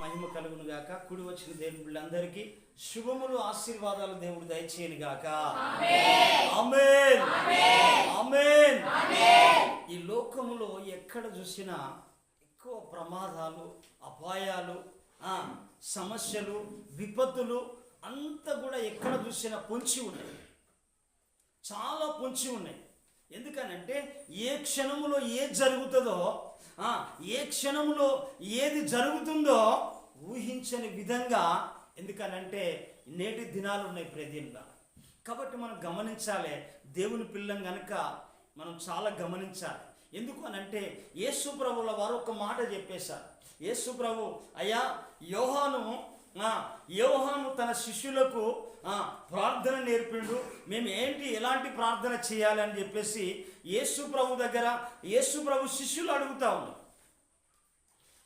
మహిమ కలుగును గాక. కూడి వచ్చిన దేవుని బిడ్డలందరికీ శుభములు ఆశీర్వాదాలు దేవుడు దయచేయను గాక. ఆమేన్ ఆమేన్. ఈ లోకములో ఎక్కడ చూసినా ఎక్కువ ప్రమాదాలు, అపాయాలు, సమస్యలు, విపత్తులు అంతా కూడా ఎక్కడ చూసినా పొంచి ఉన్నాయి, చాలా పొంచి ఉన్నాయి. ఎందుకనంటే ఏ క్షణములో ఏది జరుగుతుందో, ఏ క్షణంలో ఏది జరుగుతుందో ఊహించని విధంగా, ఎందుకనంటే నేటి దినాలు ఉన్నాయి ప్రదేంగా. కాబట్టి మనం గమనించాలి, దేవుని పిల్లం కనుక మనం చాలా గమనించాలి. ఎందుకు అనంటే యేసు ప్రభుల వారు ఒక మాట చెప్పేశారు. యేసు ప్రభు, అయ్యా యోహాను తన శిష్యులకు ప్రార్థన నేర్పిండు, మేము ఎలాంటి ప్రార్థన చేయాలి అని చెప్పేసి యేసు ప్రభు దగ్గర యేసు ప్రభు శిష్యులు అడుగుతా ఉన్నారు.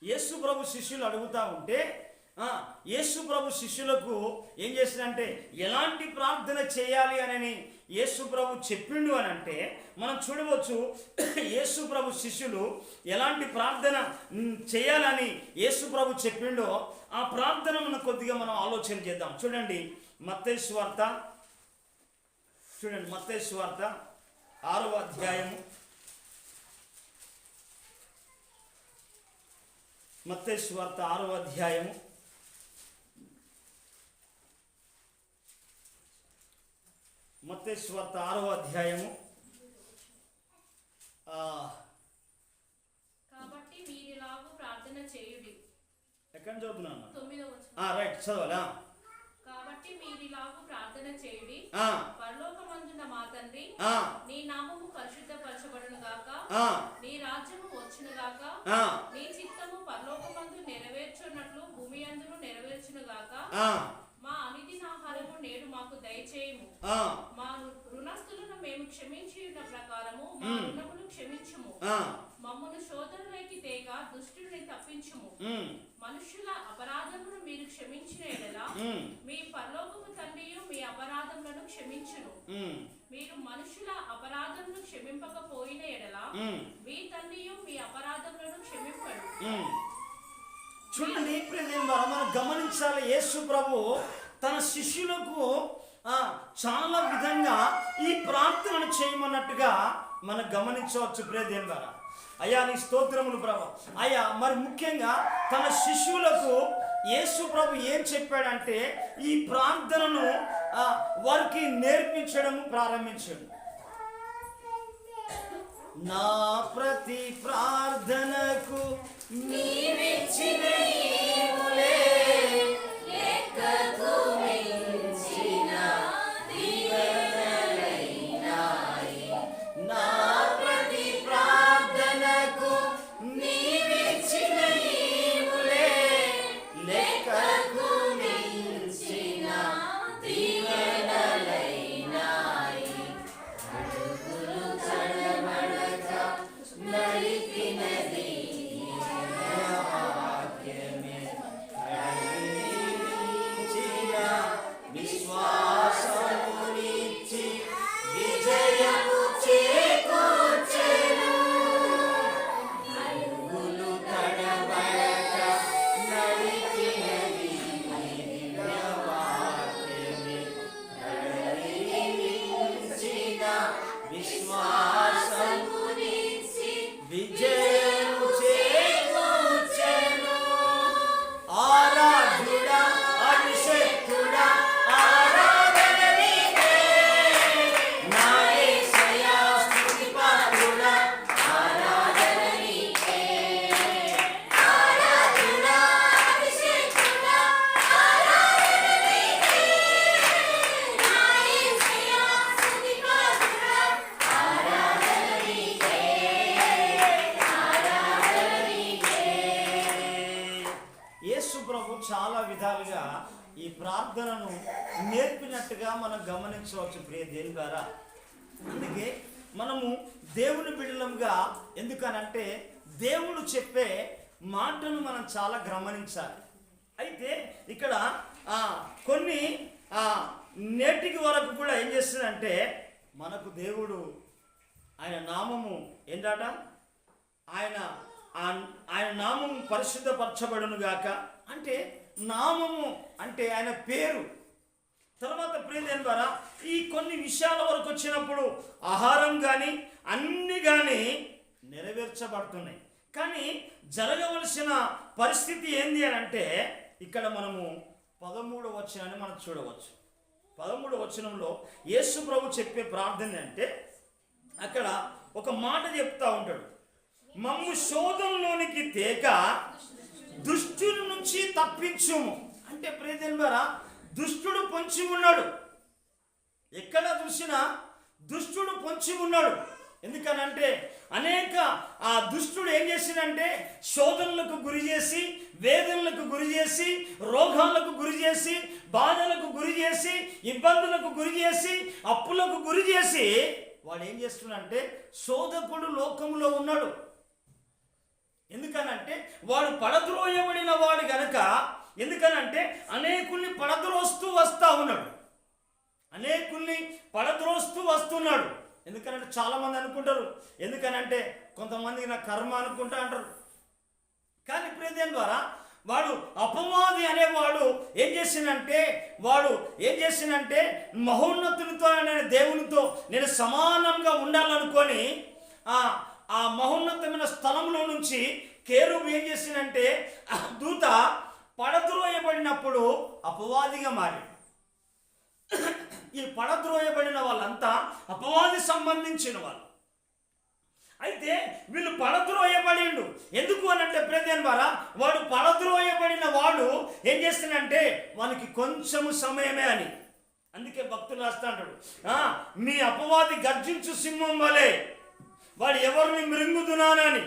యేసు ప్రభు శిష్యులు అడుగుతా ఉంటే యేసు ప్రభు శిష్యులకు ఏం చేసిందంటే ఎలాంటి ప్రార్థన చేయాలి అని యేసు ప్రభు చెప్పిండు అని అంటే మనం చూడవచ్చు. యేసు ప్రభు శిష్యులు ఎలాంటి ప్రార్థన చేయాలని యేసు ప్రభు చెప్పిండో ఆ ప్రార్థన మనం కొద్దిగా మనం ఆలోచన చేద్దాం. చూడండి మత్తయి సువార్త, మత్తయి సువార్త 6వ అధ్యాయము. మత్తయి సువార్త 6వ అధ్యాయము మత్తయి సువార్త 6వ అధ్యాయము. కాబట్టి మీరిలాగు ప్రార్థన చేయుడి. ఎక్కడ చదువుతున్నాను? 9వ వచనం. రైట్, చదవాలా? కాబట్టి మీరిలాగు ప్రార్థన చేయుడి, పరలోకమందున్న మా తండ్రి, నీ నామము పరిశుద్ధపరచబడును గాక, నీ రాజ్యము వచ్చును గాక, నీ చిత్తము పరలోకమందు నెరవేర్చున్నట్లు భూమి యందును నెరవేర్చును గాక. మా అనుదినాహారము నేడు మాకు దయచేయము, మా రుణస్థులను మేము క్షమించి ఉన్న ప్రకారము మా రుణమును క్షమించుము, మమ్మను శోధనలోకి తేగ దుష్టుని తప్పించుము, మనుషుల అపరాధమును మీరు క్షమించిన ఎడల మీ పరలోకపు తండ్రియు మీ అపరాధములను క్షమించును. మీరు మనుషుల అపరాధమును క్షమింపకపోయిన ఎడల మీ తండ్రియు మీ అపరాధములను క్షమింపడు. చూడండి, మనం గమనించాలి. యేసు ప్రభు తన శిష్యులకు చాలా విధంగా ఈ ప్రార్థనను చేయమన్నట్టుగా మనం గమనించవచ్చు. ప్రియదేవుని ద్వారా, అయ్యా నీ స్తోత్రములు ప్రభు. అయ్యా మరి ముఖ్యంగా తన శిష్యులకు యేసు ప్రభు ఏం చెప్పాడంటే ఈ ప్రార్థనను వారికి నేర్పించడం ప్రారంభించాడు. నా ప్రతి ప్రార్థనకు నీవిచ్చిన ఈవులే లెక్కకు మించిన దీవెనలైనాయి. నా ప్రతి ప్రార్థనకు నీవిచ్చిన ఈవులే లెక్కకు మించిన దీవెనలైనాయి. అడుగులు తడబడక నడిపినది విశ్వాసమునిచ్చి విజయము చేకూర్చెను. అడుగులు తడబడక నడిచినది వాక్యమే, కడలించిన విశ్వాసమునిచ్చి విజయము చేకూర్చెను. ఆరాధుడా అభిషేక్తుడా చాలా విధాలుగా ఈ ప్రార్థనను నేర్పినట్టుగా మనం గమనించవచ్చు ప్రియ దేవుని ద్వారా. అందుకే మనము దేవుని బిడ్డలంగా, ఎందుకనంటే దేవుడు చెప్పే మాటను మనం చాలా గమనించాలి. అయితే ఇక్కడ కొన్ని నేటికి వరకు కూడా ఏం చేస్తుందంటే మనకు దేవుడు ఆయన నామము ఏంటట, ఆయన ఆయన నామము పరిశుద్ధపరచబడును గాక అంటే నామము అంటే ఆయన పేరు. తర్వాత ప్రియమైన ద్వారా ఈ కొన్ని విషయాల వరకు వచ్చినప్పుడు ఆహారం కానీ అన్ని కానీ నెరవేర్చబడుతున్నాయి. కానీ జరగవలసిన పరిస్థితి ఏంది అని అంటే ఇక్కడ మనము 13వ వచనాన్ని మనం చూడవచ్చు. 13వ వచనంలో యేసు ప్రభు చెప్పే ప్రార్థన అంటే అక్కడ ఒక మాట చెప్తా ఉంటాడు, మమ్ము శోధనలోనికి తేక దుష్టుని నుంచి తప్పించుము. అంటే ప్రియమైన ద్వారా దుష్టుడు పొంచి ఉన్నాడు, ఎక్కడ చూసినా దుష్టుడు పొంచి ఉన్నాడు. ఎందుకనంటే అనేక ఆ దుష్టుడు ఏం చేసిందంటే శోధనలకు గురి చేసి, వేదనలకు గురి చేసి, రోగాలకు గురి చేసి, బాధలకు గురి చేసి, ఇబ్బందులకు గురి చేసి, అప్పులకు గురి చేసి వాడు ఏం చేస్తున్నాడంటే శోధకుడు లోకములో ఉన్నాడు. ఎందుకనంటే వాడు పడద్రోయబడిన వాడు గనక, ఎందుకనంటే అనేకుల్ని పడద్రోస్తూ వస్తా ఉన్నాడు, అనేకుల్ని పడద్రోస్తూ వస్తున్నాడు. ఎందుకనంటే చాలామంది అనుకుంటారు, ఎందుకనంటే కొంతమందికి నా కర్మ అనుకుంటా అంటారు. కానీ ప్రియదేవ ద్వారా వాడు అపవాది అనేవాడు ఏం చేసిందంటే మహోన్నతునితో నేను దేవునితో నేను సమానంగా ఉండాలనుకొని ఆ మహోన్నతమైన స్థలంలో నుంచి కేరుబు ఏం చేసిందంటే ఆ దూత పడద్రోయబడినప్పుడు అపవాదిగా మారి, ఈ పడద్రోయబడిన వాళ్ళంతా అపవాది సంబంధించిన వాళ్ళు. అయితే వీళ్ళు పడద్రోయబడిండు. ఎందుకు అని అంటే ప్రియదేవ ద్వారా వాడు పడద్రోయబడిన వాడు ఏం చేస్తానంటే వానికి కొంచెము సమయమే అని. అందుకే భక్తులు రాస్తా అంటాడు, మీ అపవాది గర్జించు సింహం వలె వాడు ఎవరిని మృంగుదునానని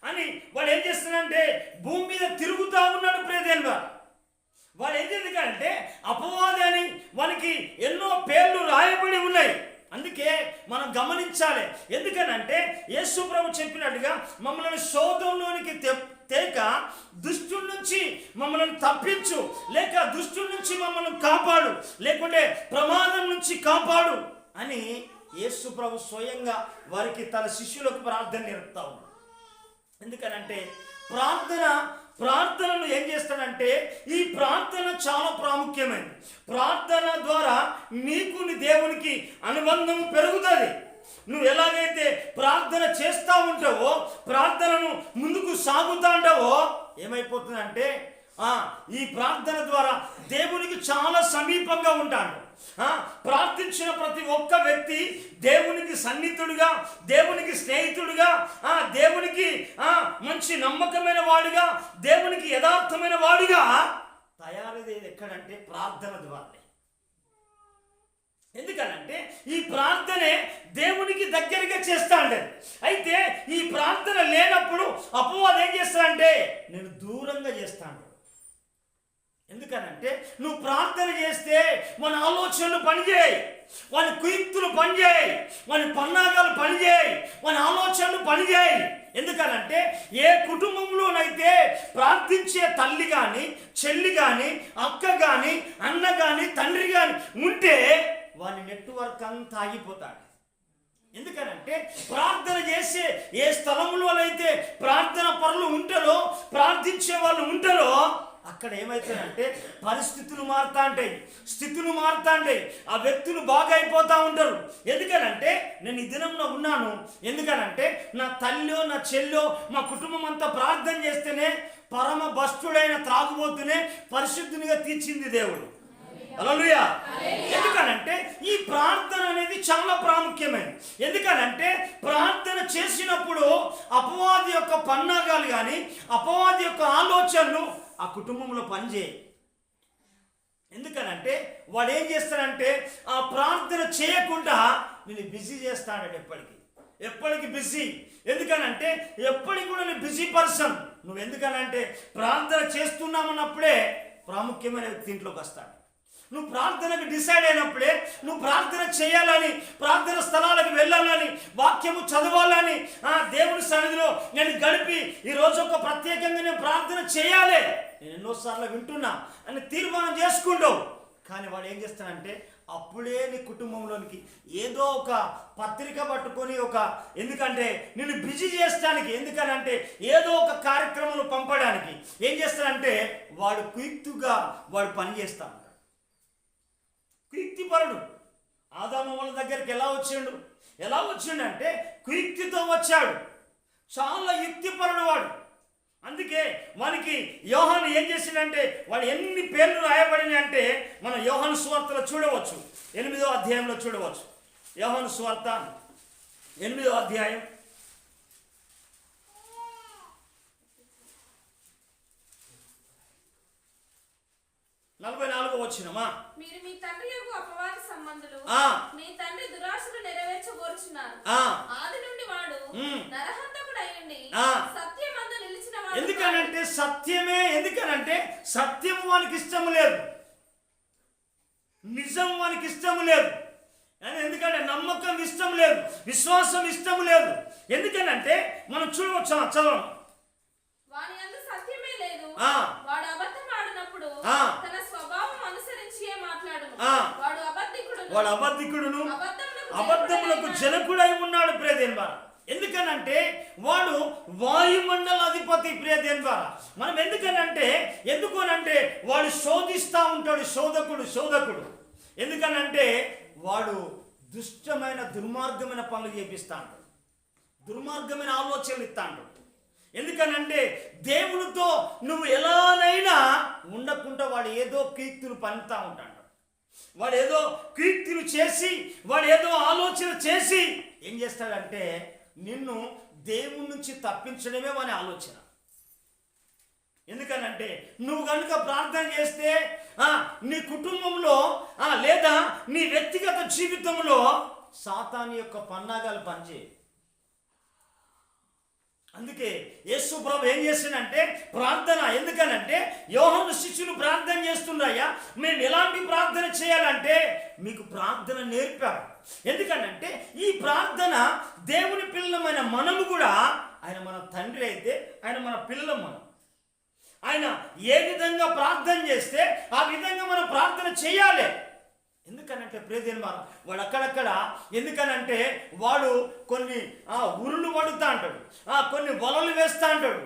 అని వాడు ఏం చేస్తానంటే భూమి మీద తిరుగుతూ ఉన్నాడు. ప్రియదేవ వాడు ఏం చేద్దంటే అపవాది అని వానికి ఎన్నో పేర్లు రాయబడి ఉన్నాయి. అందుకే మనం గమనించాలి. ఎందుకనంటే యేసు ప్రభు చెప్పినట్టుగా మమ్మల్ని శోధంలోనికి తేక దుష్టుడి నుంచి మమ్మల్ని తప్పించు, లేక దుష్టుడి నుంచి మమ్మల్ని కాపాడు, లేకుంటే ప్రమాదం నుంచి కాపాడు అని యేసు ప్రభు స్వయంగా వారికి తన శిష్యులకు ప్రార్థన నేర్పుతా ఉన్నాడు. ఎందుకనంటే ప్రార్థనను ఏం చేస్తాడంటే ఈ ప్రార్థన చాలా ప్రాముఖ్యమైనది. ప్రార్థన ద్వారా నీకు నీ దేవునికి అనుబంధం పెరుగుతుంది. నువ్వు ఎలాగైతే ప్రార్థన చేస్తూ ఉంటావో, ప్రార్థనను ముందుకు సాగుతూ ఉంటావో ఏమైపోతుందంటే ఈ ప్రార్థన ద్వారా దేవునికి చాలా సమీపంగా ఉంటాడు. ప్రార్థించిన ప్రతి ఒక్క వ్యక్తి దేవునికి సన్నిహితుడుగా, దేవునికి స్నేహితుడుగా, దేవునికి మంచి నమ్మకమైన వాడుగా, దేవునికి యథార్థమైన వాడుగా తయారయ్యేది ఎక్కడంటే ప్రార్థన ద్వారా. ఎందుకనంటే ఈ ప్రార్థనే దేవునికి దగ్గరగా చేస్తా ఉండేది. అయితే ఈ ప్రార్థన లేనప్పుడు అపవాది ఏం చేస్తాడంటే నేను దూరంగా చేస్తాను. ఎందుకనంటే నువ్వు ప్రార్థన చేస్తే మన ఆలోచనలు పనిచేయి, వాని కుయుక్తులు పనిచేయి, వాని పన్నాగాలు పనిచేయి, వాని ఆలోచనలు పనిచేయి. ఎందుకనంటే ఏ కుటుంబంలోనైతే ప్రార్థించే తల్లి కానీ, చెల్లి కానీ, అక్క కానీ, అన్న కానీ, తండ్రి కానీ ఉంటే వాని నెట్వర్క్ అంతా ఆగిపోతాడు. ఎందుకనంటే ప్రార్థన చేసే ఏ స్థలంలో అయితే ప్రార్థన పరులు ఉంటారో, ప్రార్థించే వాళ్ళు ఉంటారో అక్కడ ఏమవుతుందంటే పరిస్థితులు మారుతా ఉంటాయి, స్థితులు మారుతా ఉంటాయి, ఆ వ్యక్తులు బాగా అయిపోతూ ఉంటారు. ఎందుకనంటే నేను ఈ దినంలో ఉన్నాను, ఎందుకనంటే నా తల్లో నా చెల్లో మా కుటుంబం అంతా ప్రార్థన చేస్తేనే పరమ భ్రష్టుడైన త్రాగుబోతునే పరిశుద్ధునిగా తీర్చింది దేవుడు. హల్లెలూయా. ఎందుకనంటే ఈ ప్రార్థన అనేది చాలా ప్రాముఖ్యమైనది. ఎందుకనంటే ప్రార్థన చేసినప్పుడు అపవాది యొక్క పన్నాగాలు కానీ, అపవాది యొక్క ఆలోచనలు ఆ కుటుంబంలో పనిచేయి. ఎందుకనంటే వాడు ఏం చేస్తాడంటే ఆ ప్రార్థన చేయకుండా నేను బిజీ చేస్తాడు, ఎప్పటికీ బిజీ. ఎందుకనంటే ఎప్పటికి కూడా నేను బిజీ పర్సన్. నువ్వు ఎందుకనంటే ప్రార్థన చేస్తున్నామన్నప్పుడే ప్రాముఖ్యమైన వ్యక్తి ఇంట్లోకి వస్తాడు. నువ్వు ప్రార్థనకు డిసైడ్ అయినప్పుడే, నువ్వు ప్రార్థన చేయాలని, ప్రార్థన స్థలాలకు వెళ్ళాలని, వాక్యము చదవాలని, దేవుని సన్నిధిలో నేను గడిపి ఈరోజు ఒక ప్రత్యేకంగా నేను ప్రార్థన చేయాలి, నేను ఎన్నోసార్లు వింటున్నా అని తీర్మానం చేసుకుంటావు. కానీ వాడు ఏం చేస్తాడంటే అప్పుడే నీ కుటుంబంలోనికి ఏదో ఒక పత్రిక పట్టుకొని ఎందుకంటే నిన్ను బిజీ చేస్తానికి, ఎందుకనంటే ఏదో ఒక కార్యక్రమంలో పంపడానికి ఏం చేస్తాడంటే వాడు క్విక్గా వాడు పని చేస్తా ఉంటాడు. క్విక్తిపరుడు. ఆదాము వాళ్ళ దగ్గరికి ఎలా వచ్చిండంటే క్విక్తితో వచ్చాడు. చాలా యుక్తిపరుడు వాడు. అందుకే మనకి యోహాను ఏం చేసిందంటే వాడు ఎన్ని పేర్లు రాయబడినాయి అంటే మనం యోహాను సువార్తలో చూడవచ్చు. 8వ అధ్యాయంలో చూడవచ్చు. యోహాను సువార్త 8వ అధ్యాయం 44వ వచనమా. మీరు మీ తండ్రి యొక్క అపవాది సంబంధులు, మీ తండ్రి దురాశలు నెరవేర్చగోరుచున్నారు. ఆది నుండి వాడు నరహంతకుడు అయ్యుండి సత్యమందు నిలిచిన వాడు. ఎందుకనంటే సత్యం వానికి ఇష్టం లేదు, నిజం వానికి ఇష్టం లేదు. ఎందుకంటే నమ్మకం ఇష్టం లేదు, విశ్వాసం ఇష్టం లేదు. ఎందుకనంటే మనం చూడవచ్చు, చదవం. వాని యందు సత్యమే లేదు, వాడు అబద్ధం ఆడినప్పుడు తన స్వభావం అనుసరించి మాట్లాడును. వాడు అబద్ధికుడును అబద్ధములకు జనకుడై ఉన్నాడు. ప్రియదేవా, ఎందుకనంటే వాడు వాయుమండల అధిపతి. ప్రియదేవా, మనం ఎందుకనంటే వాడు శోధిస్తూ ఉంటాడు. శోధకుడు. ఎందుకనంటే వాడు దుష్టమైన దుర్మార్గమైన పనులు చేపిస్తా ఉంటాడు, దుర్మార్గమైన ఆలోచనలు ఇస్తా ఉంటాడు. ఎందుకనంటే దేవునితో నువ్వు ఎలానైనా ఉండకుండా వాడు ఏదో కీర్తులు పన్నుతా ఉంటాడు. వాడు ఏదో కీర్తులు చేసి, వాడు ఏదో ఆలోచన చేసి ఏం చేస్తాడంటే నిన్ను దేవుని నుంచి తప్పించడమే వాని ఆలోచన. ఎందుకనంటే నువ్వు కనుక ప్రార్థన చేస్తే నీ కుటుంబంలో లేదా నీ వ్యక్తిగత జీవితంలో సాతాను యొక్క పన్నాగాలు పనిచేయి. అందుకే యేసు ప్రభు ఏం చేస్తాడంటే ప్రార్థన, ఎందుకనంటే యోహాను శిష్యులు ప్రార్థన చేస్తున్నాయా, మేము ఎలాంటి ప్రార్థన చేయాలంటే మీకు ప్రార్థన నేర్పాడు. ఎందుకనంటే ఈ ప్రార్థన దేవుని పిల్లలమైన మనము కూడా, ఆయన మన తండ్రి అయితే ఆయన మన పిల్లలం. ఆయన ఏ విధంగా ప్రార్థన చేస్తే ఆ విధంగా మనం ప్రార్థన చేయాలి. ఎందుకనంటే ప్రియదేవా, వాడు అక్కడక్కడ ఎందుకనంటే వాడు కొన్ని ఉరులు పడుతూ అంటాడు, కొన్ని వలలు వేస్తూ అంటాడు.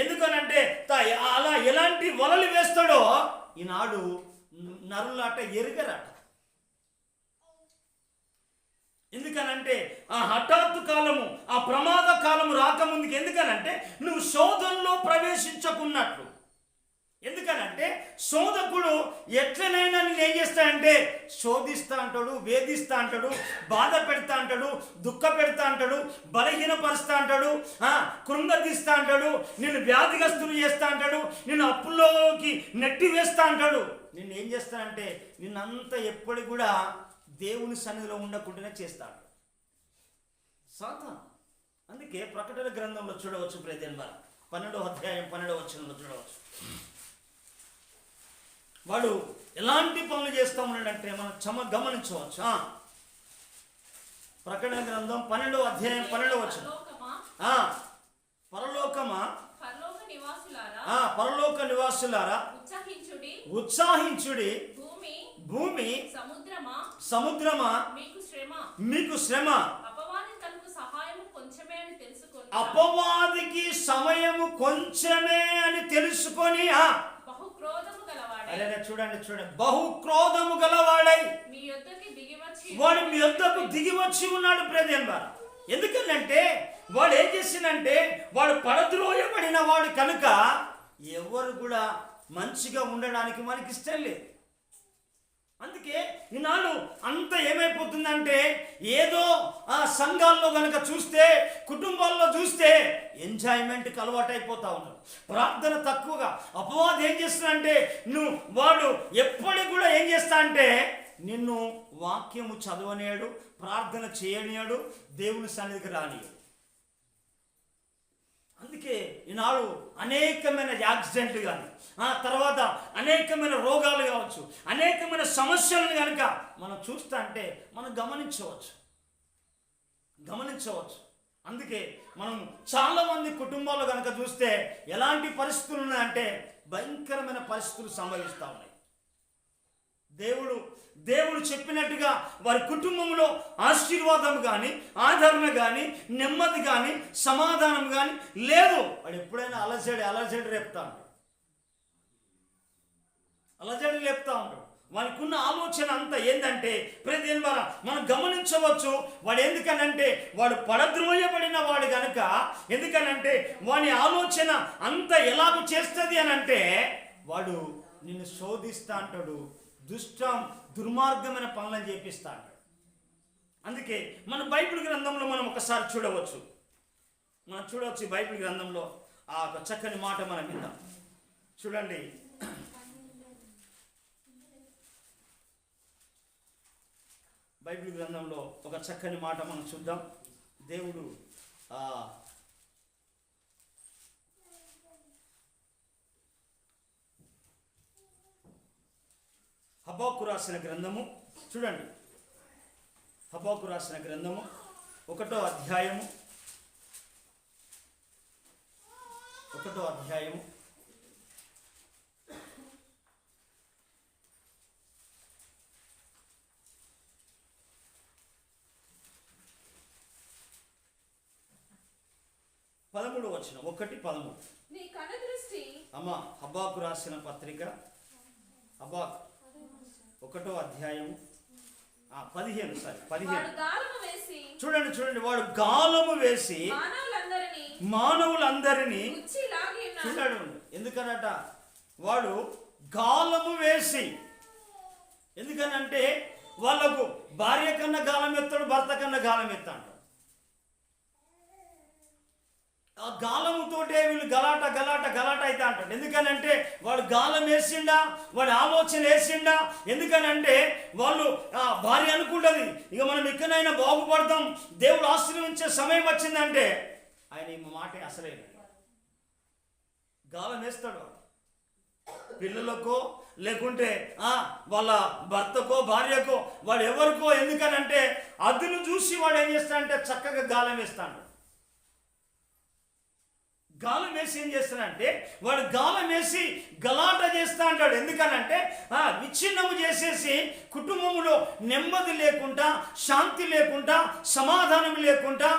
ఎందుకనంటే అలా ఎలాంటి వలలు వేస్తాడో ఈనాడు నరులాట ఎరుగరాట. ఎందుకనంటే ఆ హఠాత్తు కాలము, ఆ ప్రమాద కాలము రాకముందుకు, ఎందుకనంటే నువ్వు శోధనలో ప్రవేశించకున్నట్లు. ఎందుకనంటే శోధకుడు ఎట్లనైనా నేను ఏం చేస్తాడంటే శోధిస్తా అంటాడు, వేధిస్తా అంటాడు, బాధ పెడతా అంటాడు, దుఃఖ పెడతా అంటాడు, బలహీనపరుస్తా అంటాడు, కృంగతీస్తా అంటాడు, నిన్ను వ్యాధిగ్రస్తులు చేస్తా అంటాడు, నిన్ను అప్పుల్లోకి నెట్టి వేస్తా అంటాడు. నిన్ను ఏం చేస్తానంటే నిన్నంతా ఎప్పటికి కూడా దేవుని సన్నిధిలో ఉండకుండానే చేస్తాడు సాతాను. అందుకే ప్రకటన గ్రంథంలో చూడవచ్చు, ప్రియదేవా 12వ అధ్యాయం 12వ వచనంలో చూడవచ్చు. వాడు ఎలాంటి పనులు చేస్తూ ఉన్నాడంటే మనం గమనించవచ్చు. ప్రకటన గ్రంథం 12వ అధ్యాయం 12వ వచనం. పరలోక నివాసులారా ఉత్సాహించుడి, భూమి సముద్రమా మీకు శ్రమ, అపవాదికి సమయము కొంచెమే అని తెలుసుకొని చూడండి బహుక్రోధము గలవాడై వాడు మీ యొద్దకు దిగి వచ్చి ఉన్నాడు. ప్రియదేవా, ఎందుకంటే వాడు ఏం చేసిందంటే వాడు పడద్రోయబడిన వాడు కనుక ఎవరు కూడా మంచిగా ఉండడానికి మనకి ఇష్టం లేదు. అందుకే ఈనాడు అంత ఏమైపోతుందంటే ఏదో సంఘాల్లో కనుక చూస్తే, కుటుంబాల్లో చూస్తే ఎంజాయ్మెంట్కి అలవాటు అయిపోతా ఉన్నాడు. ప్రార్థన తక్కువగా. అపవాది ఏం చేస్తుందంటే వాడు ఎప్పటికి కూడా ఏం చేస్తా అంటే నిన్ను వాక్యము చదవనేడు, ప్రార్థన చేయనియాడు, దేవుని సన్నిధికి రానియాడు. అందుకే ఈనాడు అనేకమైన యాక్సిడెంట్లు కానీ, తర్వాత అనేకమైన రోగాలు కావచ్చు, అనేకమైన సమస్యలను కనుక మనం చూస్తా అంటే మనం గమనించవచ్చు. అందుకే మనం చాలామంది కుటుంబాల్లో కనుక చూస్తే ఎలాంటి పరిస్థితులు ఉన్నాయంటే భయంకరమైన పరిస్థితులు సంభవిస్తూ ఉన్నాయి. దేవుడు చెప్పినట్టుగా వారి కుటుంబంలో ఆశీర్వాదం కానీ, ఆదరణ కానీ, నెమ్మది కానీ, సమాధానం కానీ లేదు. వాడు ఎప్పుడైనా అలజడి రేపుతా ఉంటాడు, అలజడి లేపుతా ఉంటాడు. వానికున్న ఆలోచన అంతా ఏంటంటే ప్రతి మనం గమనించవచ్చు. వాడు ఎందుకనంటే వాడు పడద్రోయబడిన వాడు కనుక, ఎందుకనంటే వాని ఆలోచన అంత ఎలాగో చేస్తుంది అని అంటే వాడు నిన్ను శోధిస్తా అంటాడు, దుర్మార్గమైన పనులను చేపిస్తా అంటాడు. అందుకే మన బైబిల్ గ్రంథంలో మనం ఒకసారి చూడవచ్చు బైబిల్ గ్రంథంలో ఆ ఒక చక్కని మాట మనం విందాం. చూడండి, బైబిల్ గ్రంథంలో ఒక చక్కని మాట మనం చూద్దాం. దేవుడు హబక్కూ రాసిన గ్రంథము చూడండి, హబక్కూ రాసిన గ్రంథము 1వ అధ్యాయము 13వ వచనం 1:13. నీ కనుదృష్టి అమ్మ హబక్కూ రాసిన పత్రిక హబక్కూ 1వ అధ్యాయము 15. చూడండి, వాడు గాలము వేసి మానవులందరినీ చూడాడు. ఎందుకనట వాడు గాలము వేసి, ఎందుకనంటే వాళ్ళకు భార్య కన్నా గాలం ఎత్తాడు, భర్త కన్నా గాలం ఎత్తాడు. ఆ గాలముతోటే వీళ్ళు గలాట అయితే అంటాడు. ఎందుకనంటే వాడు గాలం వేసిండా, వాడు ఆలోచన వేసిండా. ఎందుకనంటే వాళ్ళు భార్య అనుకుంటుంది ఇక మనం ఎక్కడైనా బాగుపడతాం, దేవుడు ఆశీర్వదించే సమయం వచ్చిందంటే ఆయన ఈ మాట అసలే గాలం వేస్తాడు. పిల్లలకో లేకుంటే వాళ్ళ భర్తకో భార్యకో వాడు ఎవరికో, ఎందుకనంటే అదును చూసి వాడు ఏం చేస్తాడంటే చక్కగా గాలం వేస్తాడు. గాలం వేసి ఏం చేస్తానంటే వాడు గాలం వేసి గలాట చేస్తా అంటాడు. ఎందుకనంటే విచ్ఛిన్నము చేసేసి కుటుంబంలో నెమ్మది లేకుండా, శాంతి లేకుండా, సమాధానం లేకుండా,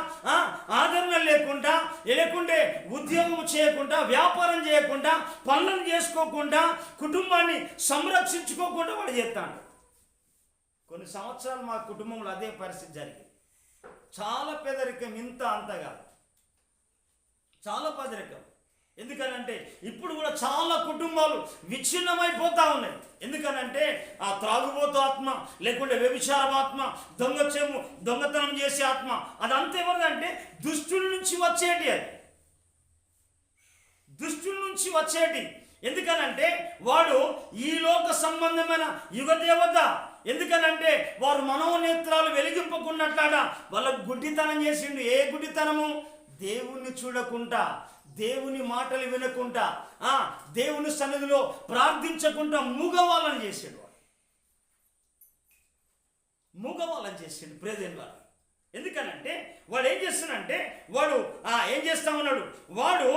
ఆదరణ లేకుండా, లేకుంటే ఉద్యోగం చేయకుండా, వ్యాపారం చేయకుండా, పనులను చేసుకోకుండా, కుటుంబాన్ని సంరక్షించుకోకుండా వాడు చేస్తాడు. కొన్ని సంవత్సరాలు మా కుటుంబంలో అదే పరిస్థితి జరిగింది. చాలా పేదరికం, ఇంత అంతగా చాలా పేదరికం. ఎందుకనంటే ఇప్పుడు కూడా చాలా కుటుంబాలు విచ్ఛిన్నమైపోతా ఉన్నాయి. ఎందుకనంటే ఆ త్రాగుబోతు ఆత్మ, లేకుంటే వ్యభిచారం ఆత్మ, దొంగతనం చేసే ఆత్మ, అదంతా ఎవరిదంటే దుష్టుల నుంచి వచ్చేటి. ఎందుకనంటే వాడు ఈ లోక సంబంధమైన యుగదేవత. ఎందుకనంటే వారు మనోనేత్రాలు వెలిగింపకున్నట్లాడ వాళ్ళకు గుడ్డితనం చేసిండు. ఏ గుడ్డితనము? దేవుణ్ణి చూడకుండా, దేవుని మాటలు వినకుండా, దేవుని సన్నిధిలో ప్రార్థించకుండా మూగవాళ్ళని చేసాడు. ప్రేదేన్ వారు. ఎందుకనంటే వాడు ఏం చేస్తున్నాడంటే వాడు ఏం చేస్తా ఉన్నాడు, వాడు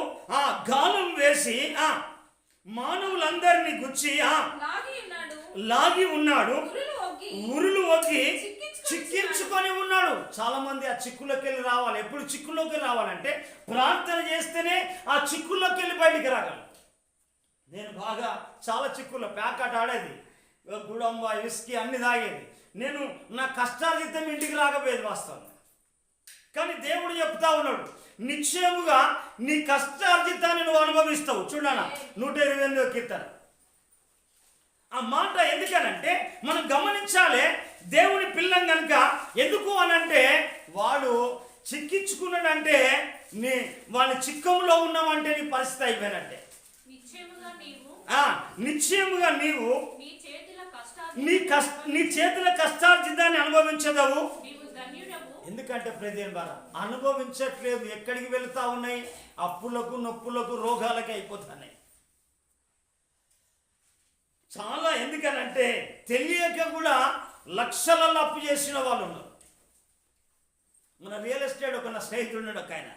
గాలం వేసి మానవులందరినీ గుచ్చి లాగి ఉన్నాడు, ఉరులు ఒగ్గి చిక్కించుకొని ఉన్నాడు. చాలా మంది ఆ చిక్కుల్లోకి వెళ్ళి రావాలి. ఎప్పుడు చిక్కుల్లోకి రావాలంటే ప్రార్థన చేస్తేనే ఆ చిక్కుల్లోకి వెళ్ళి బయటికి రాగలరు. నేను బాగా చాలా చిక్కుల్లో ప్యాకెట్ ఆడేది, గుడంబ, విస్కీ అన్ని తాగేది. నేను నా కష్టార్జితం ఇంటికి రాకపోయేది వాస్తవం. కానీ దేవుడు చెప్తా ఉన్నాడు, నిశ్చయముగా నీ కష్టార్జితాన్ని నువ్వు అనుభవిస్తావు. చూడనా 128వ కీర్తన ఆ మాట. ఎందుకనంటే మనం గమనించాలి, దేవుని పిల్లం కనుక. ఎందుకు అనంటే వాడు చిక్కించుకున్నాడంటే వాడి చిక్కంలో ఉన్నామంటే నీ పరిస్థితి అయిపోయినట్టే. నిశ్చయముగా నీవు నీ చేతుల కష్టార్జితాన్ని అనుభవించదవు. ఎందుకంటే ప్రదేన్ బార అనుభవించట్లేదు. ఎక్కడికి వెళుతా ఉన్నాయి? అప్పులకు, నొప్పులకు, రోగాలకి అయిపోతున్నాయి చాలా. ఎందుకనంటే తెలియక కూడా లక్షలలో అప్పు చేసిన వాళ్ళు ఉన్నారు. మన రియల్ ఎస్టేట్ ఒక నా స్నేహితుడు ఉన్నాడు, ఒక ఆయన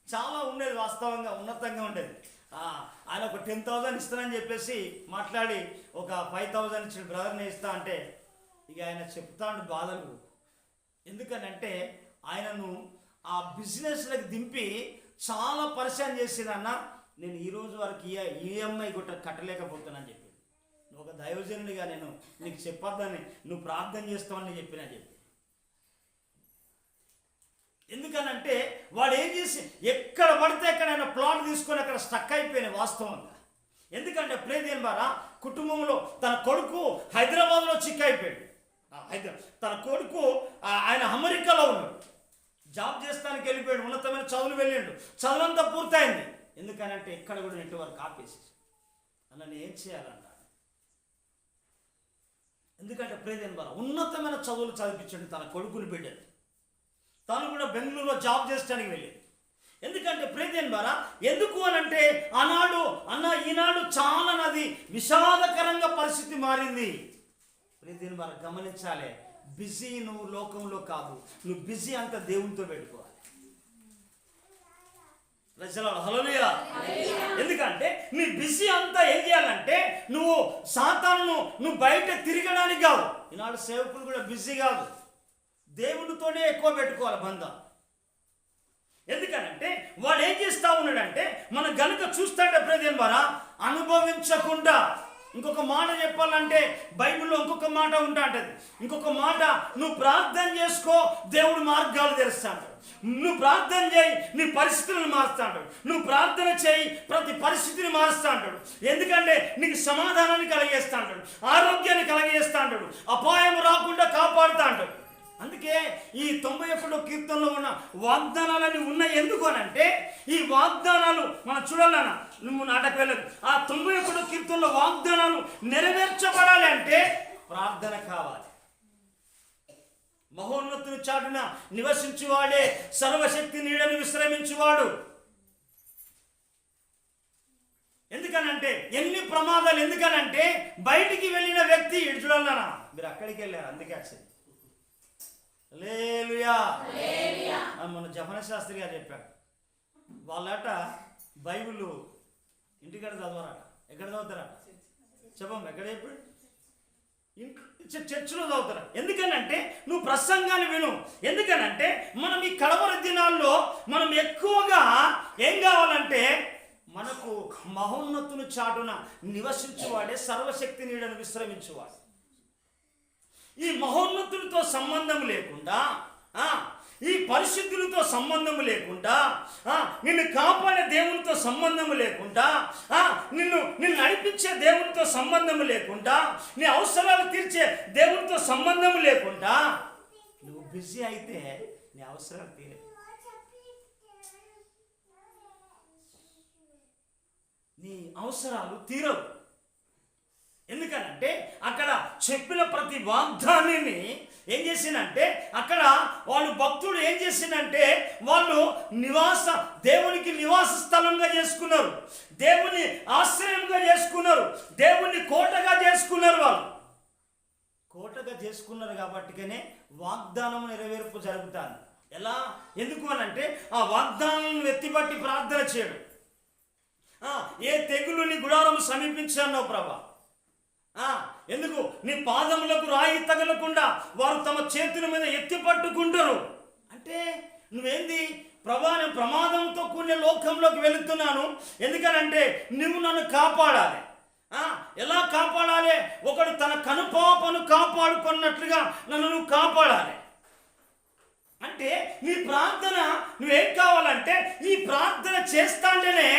చాలా ఉండేది, వాస్తవంగా ఉన్నతంగా ఉండేది. ఆయన ఒక 10,000 ఇస్తానని చెప్పేసి మాట్లాడి ఒక 5,000 ఇచ్చిన బ్రదర్ని ఇస్తా అంటే ఇక ఆయన చెప్తాడు బాధలు. ఎందుకనంటే ఆయనను ఆ బిజినెస్లకు దింపి చాలా పరిచయం చేసిందన్న. నేను ఈరోజు వరకు ఈఎంఐ కూడా కట్టలేకపోతున్నాను చెప్పి, నువ్వు ఒక దైవజనుడిగా నేను నీకు చెప్పొద్దని, నువ్వు ప్రార్థన చేస్తావని చెప్పినా చెప్పి. ఎందుకనంటే వాడు ఏం చేసి ఎక్కడ పడితే ఎక్కడైనా ప్లాట్ తీసుకొని అక్కడ స్టక్ అయిపోయినాయి వాస్తవంగా. ఎందుకంటే ప్రేదేన్ బారా కుటుంబంలో తన కొడుకు హైదరాబాద్లో చిక్ అయిపోయాడు. తన కొడుకు ఆయన అమెరికాలో ఉన్నాడు, జాబ్ చేస్తానికి వెళ్ళిపోయాడు, ఉన్నతమైన చదువులు వెళ్ళాడు, చదువంతా పూర్తయింది. ఎందుకనంటే ఇక్కడ కూడా నెట్వర్క్ ఆపేసి అన్న నేను ఏం చేయాలన్నాడు. ఎందుకంటే ప్రేదేన్ బారా ఉన్నతమైన చదువులు చదివించాడు తన కొడుకుని బిడ్డలు. తను కూడా బెంగళూరులో జాబ్ చేసడానికి వెళ్ళింది. ఎందుకంటే ప్రేదేన్ బారా ఎందుకు అనంటే ఈనాడు చాలా నది విషాదకరంగా పరిస్థితి మారింది. ప్రేదేన్ బారా గమనించాలి, బిజీ నువ్వు లోకంలో కాదు, నువ్వు బిజీ అంతా దేవునితో పెట్టుకోవాలి. హల్లెలూయా. ఎందుకంటే నీ బిజీ అంతా ఏం చేయాలంటే నువ్వు సాతానును నువ్వు బయట తిరగడానికి కాదు. ఈనాడు సేవకులు కూడా బిజీ కాదు, దేవునితోనే ఎక్కువ పెట్టుకోవాలి బంధం. ఎందుకనంటే వాడు ఏం చేస్తా ఉన్నాడంటే మనం గనుక చూస్తాడే ప్రేదేన్ ద్వారా అనుభవించకుండా, ఇంకొక మాట చెప్పాలంటే బైబిల్లో ఇంకొక మాట ఉంటది, ఇంకొక మాట నువ్వు ప్రార్థన చేసుకో దేవుడు మార్గాలు తెరుస్తాడు, నువ్వు ప్రార్థన చేయి నీ పరిస్థితులను మారుస్తా అంటాడు, నువ్వు ప్రార్థన చేయి ప్రతి పరిస్థితిని మారుస్తా అంటాడు. ఎందుకంటే నీకు సమాధానాన్ని కలిగేస్తా అంటాడు, ఆరోగ్యాన్ని కలిగేస్తా అంటాడు, అపాయం రాకుండా కాపాడుతా అంటాడు. అందుకే ఈ 91 కీర్తనలో ఉన్న వాగ్దానాలన్నీ ఉన్నాయి. ఎందుకు అనంటే ఈ వాగ్దానాలు మనం చూడాలన్నా నువ్వు నాటకు వెళ్ళదు. ఆ 91 కీర్తనలో వాగ్దానాలు నెరవేర్చబడాలి అంటే ప్రార్థన కావాలి. మహోన్నతుని చాటున నివసించువాడే సర్వశక్తి నీడను విశ్రమించువాడు. ఎందుకనంటే ఎన్ని ప్రమాదాలు, ఎందుకనంటే బయటికి వెళ్ళిన వ్యక్తి ఇటు చూడాలన్నా మీరు అక్కడికి వెళ్ళారు, అందుకే యాక్సిడెంట్. హల్లెలూయా. మన జపన శాస్త్రి గారు చెప్పాడు, వాళ్ళట బైబిల్ ఇంటికాడ చదవరాట. ఎక్కడ చదువుతారట చెప్పం, ఎక్కడ చెప్పాడు? చర్చిలో చదువుతారు. ఎందుకనంటే నువ్వు ప్రసంగాన్ని విను. ఎందుకనంటే మనం ఈ కడవరి దినాల్లో మనం ఎక్కువగా ఏం కావాలంటే మనకు మహోన్నతుని చాటున నివసించువాడే సర్వశక్తి నీడను విశ్రమించువాడు. ఈ మహోన్నతులతో సంబంధం లేకుండా, ఈ పరిశుద్ధులతో సంబంధం లేకుండా, నిన్ను కాపాడే దేవునితో సంబంధం లేకుండా, నిన్ను నడిపించే దేవునితో సంబంధం లేకుండా, నీ అవసరాలు తీర్చే దేవునితో సంబంధం లేకుండా నువ్వు బిజీ అయితే నీ అవసరాలు తీరే. నీ అవసరాలు తీరవు. ఎందుకనంటే అక్కడ చెప్పిన ప్రతి వాగ్దానాన్ని ఏం చేసిందంటే అక్కడ వాళ్ళు భక్తుడు ఏం చేసిందంటే వాళ్ళు దేవునికి నివాస స్థలంగా చేసుకున్నారు, దేవుని ఆశ్రయంగా చేసుకున్నారు, దేవుని కోటగా చేసుకున్నారు. వాళ్ళు కోటగా చేసుకున్నారు కాబట్టికనే వాగ్దానం నెరవేర్పు జరుగుతాను. ఎలా? ఎందుకు అనంటే ఆ వాగ్దానం ఎత్తిపట్టి ప్రార్థన చేయడం. ఏ తెగులు నీ గుడారం సమీపించానో ప్రభా, ఎందుకు నీ పాదములకు రాయి తగలకుండా వారు తమ చేతుల మీద ఎత్తి పట్టుకుంటారు. అంటే నువ్వేంది ప్రభా, నేను ప్రమాదంతో కూడిన లోకంలోకి వెళుతున్నాను, ఎందుకనంటే నువ్వు నన్ను కాపాడాలి. ఎలా కాపాడాలి? ఒకడు తన కనుపాపను కాపాడుకున్నట్లుగా నన్ను నువ్వు కాపాడాలి. అంటే నీ ప్రార్థన నువ్వేం కావాలంటే ఈ ప్రార్థన చేస్తాంటేనే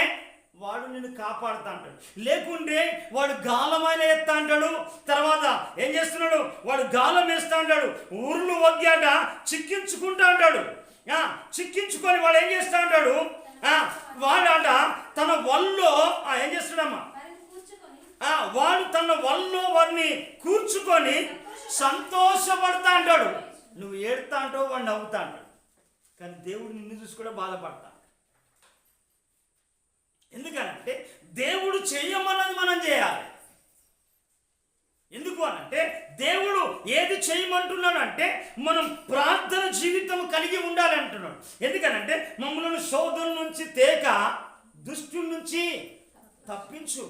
వాడు నిన్ను కాపాడుతా అంటాడు. లేకుంటే వాడు గాలమైన ఎత్తా అంటాడు. తర్వాత ఏం చేస్తున్నాడు? వాడు గాలం వేస్తా అంటాడు, ఊర్లు వగ్గాట చిక్కించుకుంటా అంటాడు. చిక్కించుకొని వాడు ఏం చేస్తా అంటాడు? వాడట తన వల్లో ఏం చేస్తున్నాడమ్మా, వాడు తన వల్లో వాడిని కూర్చుకొని సంతోషపడతా అంటాడు. నువ్వు ఏడుతా అంటావు, వాడు నవ్వుతా అంటాడు. కానీ దేవుడు నిన్ను చూసి కూడా బాధపడతా. ఎందుకనంటే దేవుడు చేయమన్నది మనం చేయాలి. ఎందుకు అనంటే దేవుడు ఏది చేయమంటున్నాడు అంటే మనం ప్రార్థన జీవితం కలిగి ఉండాలి అంటున్నాడు. ఎందుకనంటే మమ్మల్ని శోధన నుంచి తేక దుష్టుల నుంచి తప్పించు.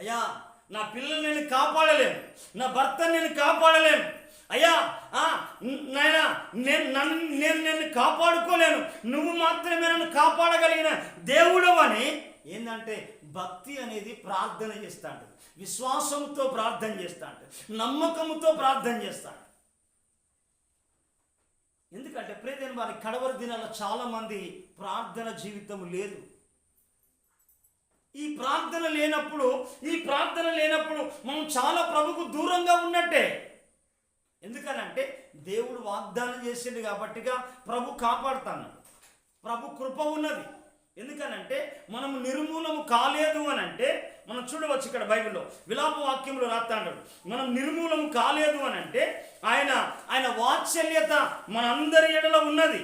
అయ్యా నా పిల్లల్ని నేను కాపాడలేను, నా భర్తను నేను కాపాడలేను, అయ్యా నాయనా నేను కాపాడుకోలేను, నువ్వు మాత్రమే నన్ను కాపాడగలిగిన దేవుడు అని ఏంటంటే భక్తి అనేది ప్రార్థన చేస్తాడు, విశ్వాసంతో ప్రార్థన చేస్తాడు, నమ్మకంతో ప్రార్థన చేస్తాడు. ఎందుకంటే ప్రియమైన వారి కడవరి దినాల్లో చాలామంది ప్రార్థన జీవితం లేదు. ఈ ప్రార్థన లేనప్పుడు మనం చాలా ప్రభుకు దూరంగా ఉన్నట్టే. ఎందుకనంటే దేవుడు వాగ్దానం చేసిండు కాబట్టిగా ప్రభు కాపాడుతాను, ప్రభు కృప ఉన్నది. ఎందుకనంటే మనం నిర్మూలము కాలేదు అని అంటే మనం చూడవచ్చు ఇక్కడ బైబిల్లో విలాప వాక్యంలో రాస్తాడు, మనం నిర్మూలము కాలేదు అని అంటే ఆయన వాత్సల్యత మనందరి ఎడలో ఉన్నది.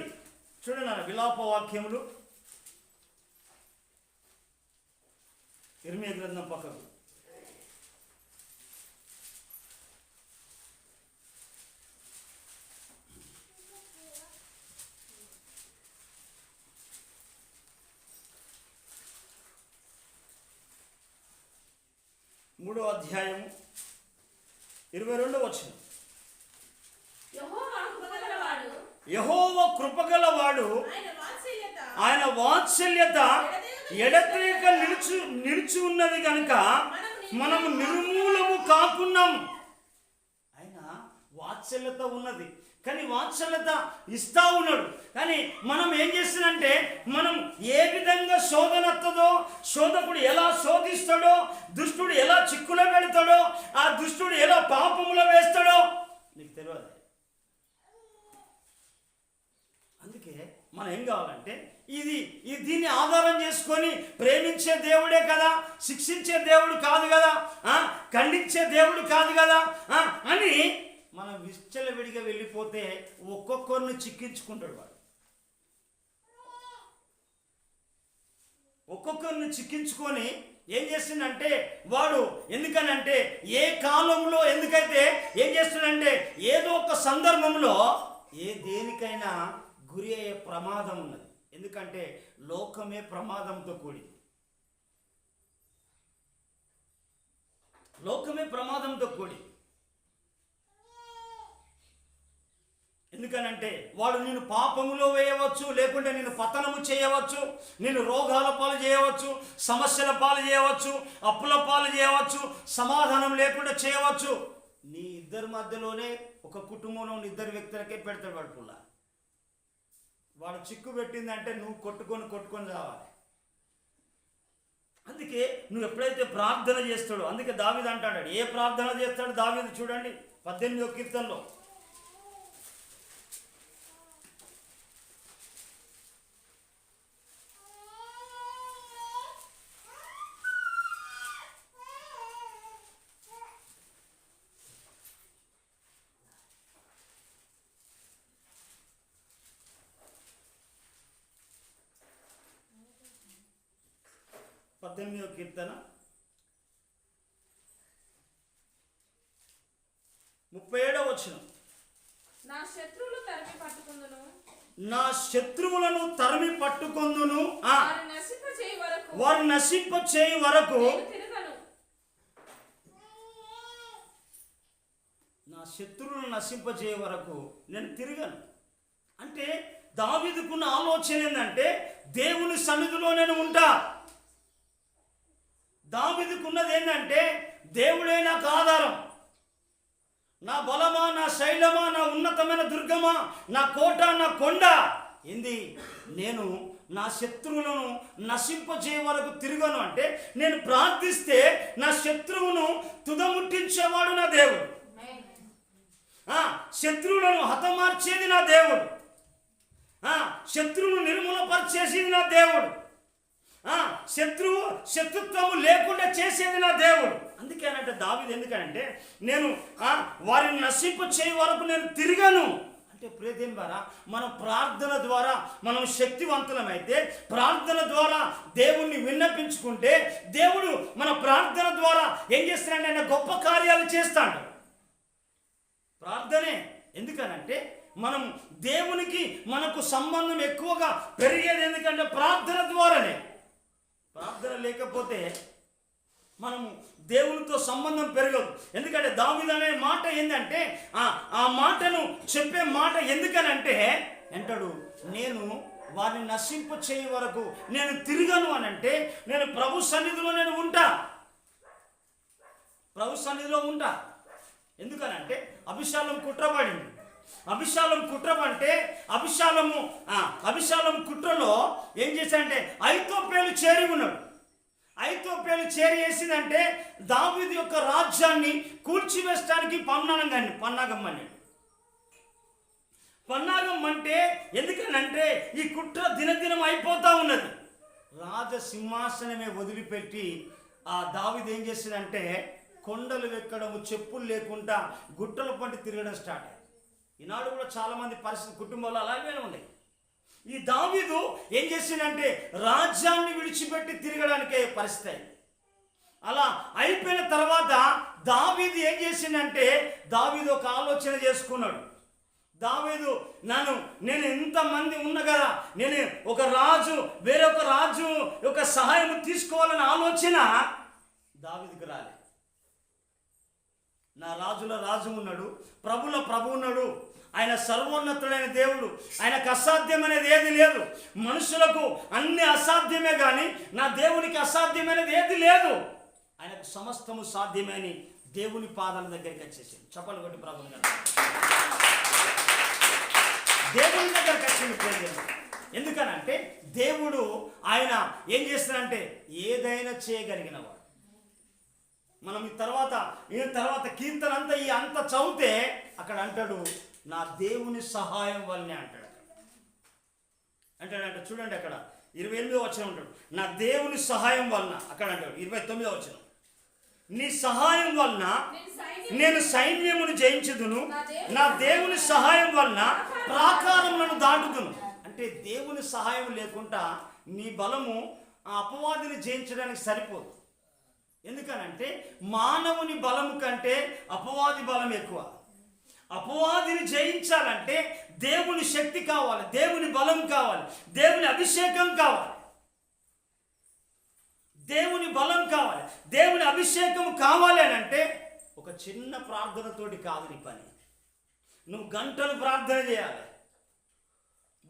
చూడండి విలాప వాక్యములు ఇర్మియా గ్రంథం పక్కకు 3వ అధ్యాయము 22వ వచనం. యెహోవా కృపగలవాడు, ఆయన వాత్సల్యత ఎడతెగక నిలిచి ఉన్నది కనుక మనము నిర్మూలము కాకున్నాము. ఆయన వాత్సల్యత ఉన్నది కానీ వాత్సల్యత ఇస్తా ఉన్నాడు. కానీ మనం ఏం చేస్తున్నామంటే మనం ఏ విధంగా శోధనత్తదో, శోధకుడు ఎలా శోధిస్తాడో, దుష్టుడు ఎలా చిక్కులో పెడతాడో, ఆ దుష్టుడు ఎలా పాపములో వేస్తాడో నీకు తెలియదు. అందుకే మనం ఏం కావాలంటే దీన్ని ఆధారం చేసుకొని ప్రేమించే దేవుడే కదా, శిక్షించే దేవుడు కాదు కదా, ఖండించే దేవుడు కాదు కదా అని మనం విచ్చలవిడిగా వెళ్ళిపోతే ఒక్కొక్కరిని చిక్కించుకుంటాడు వాడు. ఒక్కొక్కరిని చిక్కించుకొని ఏం చేస్తుందంటే వాడు, ఎందుకనంటే ఏ కాలంలో ఎందుకైతే ఏం చేస్తుందంటే ఏదో ఒక సందర్భంలో దేనికైనా గురి అయ్యే ప్రమాదం ఉన్నది. ఎందుకంటే లోకమే ప్రమాదంతో కూడింది. లోకమే ప్రమాదంతో కూడింది. ఎందుకనంటే వాడు నేను పాపములో వేయవచ్చు, లేకుంటే నేను పతనము చేయవచ్చు, నేను రోగాల పాలు చేయవచ్చు, సమస్యల పాలు చేయవచ్చు, అప్పుల పాలు చేయవచ్చు, సమాధానం లేకుండా చేయవచ్చు. నీ ఇద్దరి మధ్యలోనే ఒక కుటుంబంలో ఇద్దరు వ్యక్తులకే పెడతాడు వాడు పుల్ల. వాడు చిక్కు పెట్టిందంటే నువ్వు కొట్టుకొని రావాలి. అందుకే నువ్వు ఎప్పుడైతే ప్రార్థన చేస్తాడో, అందుకే దావీదు అంటాడు, ఏ ప్రార్థన చేస్తాడు దావీదు చూడండి 18వ కీర్తనలో. కీర్తన 37వ వచనం. నా శత్రువులను తరిమి పట్టుకొందును, వారు నశింప చేయి వరకు నా శత్రువులను నశింపజేయ వరకు నేను తిరగను. అంటే దావీదుకున్న ఆలోచన ఏంటంటే దేవుని సన్నిధిలో నేను ఉంటా. దావీదుకున్నది ఏంటంటే దేవుడే నాకు ఆధారం, నా బలమా, నా శైలమా, నా ఉన్నతమైన దుర్గమా, నా కోట, నా కొండ ఏంది. నేను నా శత్రువులను నశింపజేయ వరకు తిరగను. అంటే నేను ప్రార్థిస్తే నా శత్రువును తుదముట్టించేవాడు నా దేవుడు, శత్రువులను హతమార్చేది నా దేవుడు, శత్రువును నిర్మూలపరిచేసేది నా దేవుడు, శత్రుత్వము లేకుండా చేసేది నా దేవుడు. అందుకేనంటే దావీదు ఎందుకంటే నేను వారిని నశింప చేయ వరకు నేను తిరగను. అంటే ప్రియదేవుని ద్వారా మనం ప్రార్థన ద్వారా మనం శక్తివంతులమైతే, ప్రార్థన ద్వారా దేవుణ్ణి విన్నపించుకుంటే దేవుడు మన ప్రార్థన ద్వారా ఏం చేస్తాడంటే ఆయన గొప్ప కార్యాలు చేస్తాడు. ప్రార్థనే. ఎందుకనంటే మనం దేవునికి మనకు సంబంధం ఎక్కువగా పెరిగేది ఎందుకంటే ప్రార్థన ద్వారానే. ప్రార్థన లేకపోతే మనము దేవునితో సంబంధం పెరగదు. ఎందుకంటే దావీదు అనే మాట ఏంటంటే ఆ మాటను చెప్పే మాట ఎందుకనంటే అంటాడు, నేను వారిని నశింప చేయ వరకు నేను తిరగను అని అంటే నేను ప్రభు సన్నిధిలో నేను ఉంటా, ప్రభు సన్నిధిలో ఉంటా. ఎందుకనంటే అభిషాలం కుట్రపడింది. అభిషాలం కుట్రపంటే అభిషాలం కుట్రలో ఏం చేశాడంటే ఐతోపేలు చేరి ఉన్నాడు. ఐతోపేలు చేరి వేసిందంటే దావీదు యొక్క రాజ్యాన్ని కూల్చివేయడానికి పన్నాగం అంటే ఎందుకనంటే ఈ కుట్ర దినదినం అయిపోతా ఉన్నది. రాజసింహాసనమే వదిలిపెట్టి ఆ దావీదు ఏం చేసిందంటే కొండలు ఎక్కడము, చెప్పులు లేకుండా గుట్టల పంటి తిరగడం స్టార్ట్ అయ్యింది. ఈనాడు కూడా చాలా మంది పరిస్థితి కుటుంబాలు అలాగే ఉన్నాయి. ఈ దావీదు ఏం చేసిందంటే రాజ్యాన్ని విడిచిపెట్టి తిరగడానికే పరిస్థితి అయింది. అలా అయిపోయిన తర్వాత దావీదు ఏం చేసిందంటే దావీదు ఒక ఆలోచన చేసుకున్నాడు. దావీదు నేను ఇంతమంది ఉన్నా కదా, నేను వేరొక రాజు యొక్క సహాయం తీసుకోవాలనే ఆలోచన దావీదుకు రాలేదు. నా రాజుల రాజు ఉన్నాడు, ప్రభుల ప్రభు ఉన్నాడు, ఆయన సర్వోన్నతుడైన దేవుడు, ఆయనకు అసాధ్యమైనది ఏది లేదు. మనుషులకు అన్ని అసాధ్యమే కానీ నా దేవునికి అసాధ్యమైనది ఏది లేదు. ఆయనకు సమస్తము సాధ్యమని దేవుని పాదాల దగ్గరికి వచ్చేసింది. చెప్పలు కొట్టి ప్రభుని దేవుని దగ్గరికి వచ్చింది. ఎందుకనంటే దేవుడు ఆయన ఏం చేస్తాడంటే ఏదైనా చేయగలిగిన వాడు. మనం ఈ తర్వాత కీర్తన అంతా చదివితే అక్కడ అంటాడు, నా దేవుని సహాయం వల్లనే అంటాడంట. చూడండి అక్కడ 28వ వచనం ఉంటాడు, నా దేవుని సహాయం వలన. అక్కడ అంటాడు 29వ వచనం, నీ సహాయం వలన నేను సైన్యమును జయించుదును, నా దేవుని సహాయం వలన ప్రాకారములను దాటుదును. అంటే దేవుని సహాయం లేకుండా నీ బలము ఆ అపవాదిని జయించడానికి సరిపోదు. ఎందుకనంటే మానవుని బలము కంటే అపవాది బలం ఎక్కువ. అపవాదిని జయించాలంటే దేవుని శక్తి కావాలి, దేవుని బలం కావాలి, దేవుని అభిషేకం కావాలి, దేవుని బలం కావాలి, దేవుని అభిషేకం కావాలి అని అంటే ఒక చిన్న ప్రార్థనతోటి కాదు నీ పని. నువ్వు గంటలు ప్రార్థన చేయాలి.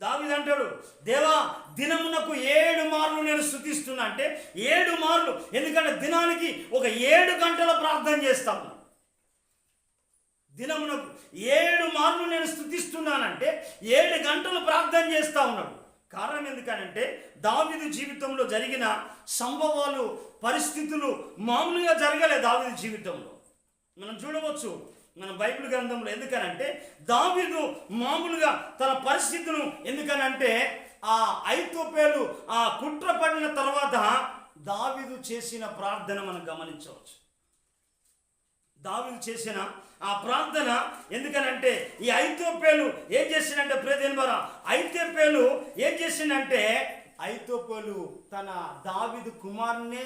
దావీదు అంటాడు, దేవా దినమునకు 7 మార్లు నేను స్తుతిస్తున్నా అంటే 7 మార్లు. ఎందుకంటే దినానికి ఒక 7 గంటల ప్రార్థన చేస్తాము. దినమునకు 7 మార్లు నేను స్తుతిస్తున్నానంటే 7 గంటలు ప్రార్థన చేస్తా ఉన్నాడు. కారణం ఎందుకనంటే దావీదు జీవితంలో జరిగిన సంభవాలు, పరిస్థితులు మామూలుగా జరగలే. దావీదు జీవితంలో మనం చూడవచ్చు మన బైబిల్ గ్రంథంలో. ఎందుకనంటే దావీదు మామూలుగా తన పరిస్థితులను, ఎందుకనంటే ఆ ఐతోపేలు ఆ కుట్ర పడిన తర్వాత దావీదు చేసిన ప్రార్థన మనం గమనించవచ్చు. దావీదు చేసిన ఆ ప్రార్థన ఎందుకనంటే ఈ ఐతోపేలు ఏం చేసిందంటే ప్రియదేవరా, ఐతోపేలు ఏం చేసిందంటే ఐతోపేలు తన దావీదు కుమారునే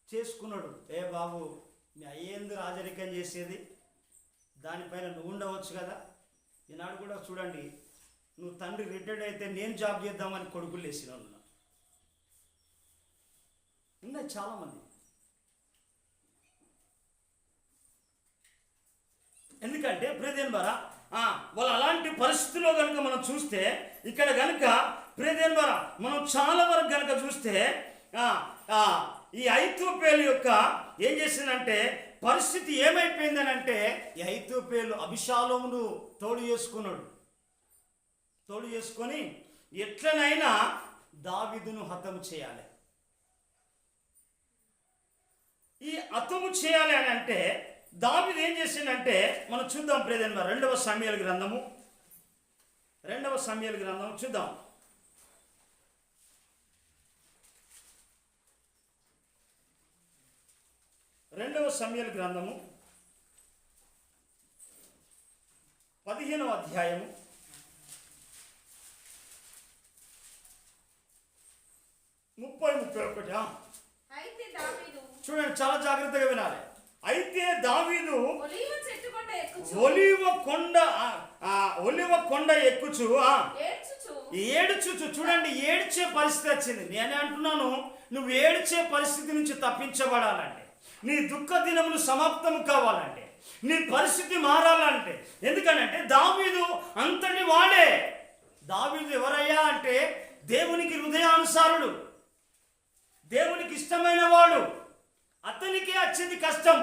చేసుకున్నాడు. ఏ బాబు మీ అయ్యేందు రాజరికం చేసేది, దానిపైన నువ్వు ఉండవచ్చు కదా. ఈనాడు కూడా చూడండి, నువ్వు తండ్రి రిటైర్డ్ అయితే నేను జాబ్ చేద్దామని కొడుకులు వేసిన వాళ్ళు ఉన్నాయి చాలామంది. ఎందుకంటే ప్రియదేవరా వాళ్ళు అలాంటి పరిస్థితుల్లో కనుక మనం చూస్తే, ఇక్కడ కనుక ప్రియదేవరా మనం చాలా వరకు కనుక చూస్తే ఈ ఐతోపేలు యొక్క ఏం చేసిందంటే పరిస్థితి ఏమైపోయిందని అంటే ఈ ఐతోపేలు అభిషాలోమును తోడు చేసుకొని ఎట్లనైనా దావీదును హతము చేయాలి. ఈ హతము చేయాలి అని అంటే దావీదు ఏం చేసిందంటే మనం చూద్దాం ప్రియదేవరా 2వ సమూయేలు గ్రంథము చూద్దాం. 2వ సమూయేలు గ్రంథము 15వ అధ్యాయము 30-31. చూడండి, చాలా జాగ్రత్తగా వినాలి. అయితే దావీదు ఒలివ కొండ ఎక్కుచు ఏడుచు చూడండి, ఏడ్చే పరిస్థితి వచ్చింది. నేనే అంటున్నాను, నువ్వు ఏడ్చే పరిస్థితి నుంచి తప్పించబడాలంటే, నీ దుఃఖ దినములు సమాప్తం కావాలంటే, నీ పరిస్థితి మారాలంటే. ఎందుకనంటే దావీదు అంతటి వాడే. దావీదు ఎవరయ్యా అంటే దేవునికి హృదయానుసారుడు, దేవునికి ఇష్టమైన వాడు. అతనికి వచ్చింది కష్టం.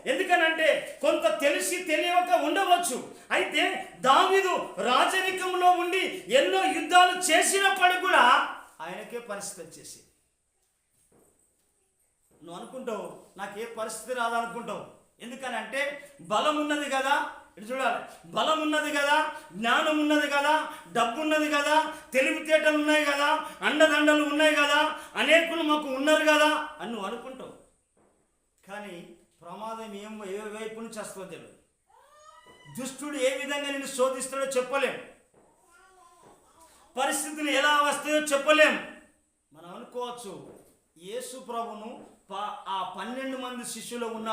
ఎందుకనంటే కొంత తెలిసి తెలియక ఉండవచ్చు. అయితే దావీదు రాజరికంలో ఉండి ఎన్నో యుద్ధాలు చేసినప్పటికీ కూడా ఆయనకే పరిస్థితి వచ్చేసి. నువ్వు అనుకుంటావు నాకు ఏ పరిస్థితి రాదనుకుంటావు. ఎందుకనంటే బలం ఉన్నది కదా, ఇటు చూడాలి, బలం ఉన్నది కదా, జ్ఞానం ఉన్నది కదా, డబ్బు ఉన్నది కదా, తెలివితేటలు ఉన్నాయి కదా, అండదండలు ఉన్నాయి కదా, అనేకులు మాకు ఉన్నారు కదా అని నువ్వు అనుకుంటావు. కానీ ప్రమాదం ఏ వైపు నుంచి వస్తుందో తెలియదు. దుష్టుడు ఏ విధంగా నిన్ను శోధిస్తాడో చెప్పలేం, పరిస్థితులు ఎలా వస్తాయో చెప్పలేం. మనం అనుకోవచ్చు యేసు ప్రభును ఆ 12 మంది శిష్యులు ఉన్న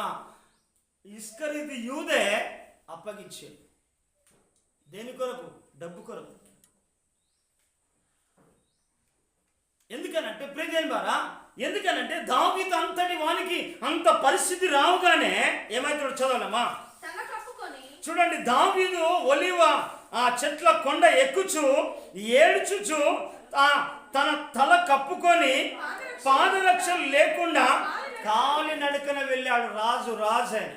ఇస్కరియోతు యూదే అప్పగించాడు. దేని కొరకు? డబ్బు కొరకు. ఎందుకనంటే ప్రియమైన వారా, ఎందుకనంటే దావీదు అంతటి వానికి అంత పరిస్థితి రావుగానే ఏమైతాడు చదవాలమ్మా. చూడండి, దావీదు ఒలివ ఆ చెట్ల కొండ ఎక్కుచు ఏడుచుచు తన తల కప్పుకొని పాదరక్షలు లేకుండా కాలి నడుకన వెళ్ళాడు. రాజైన.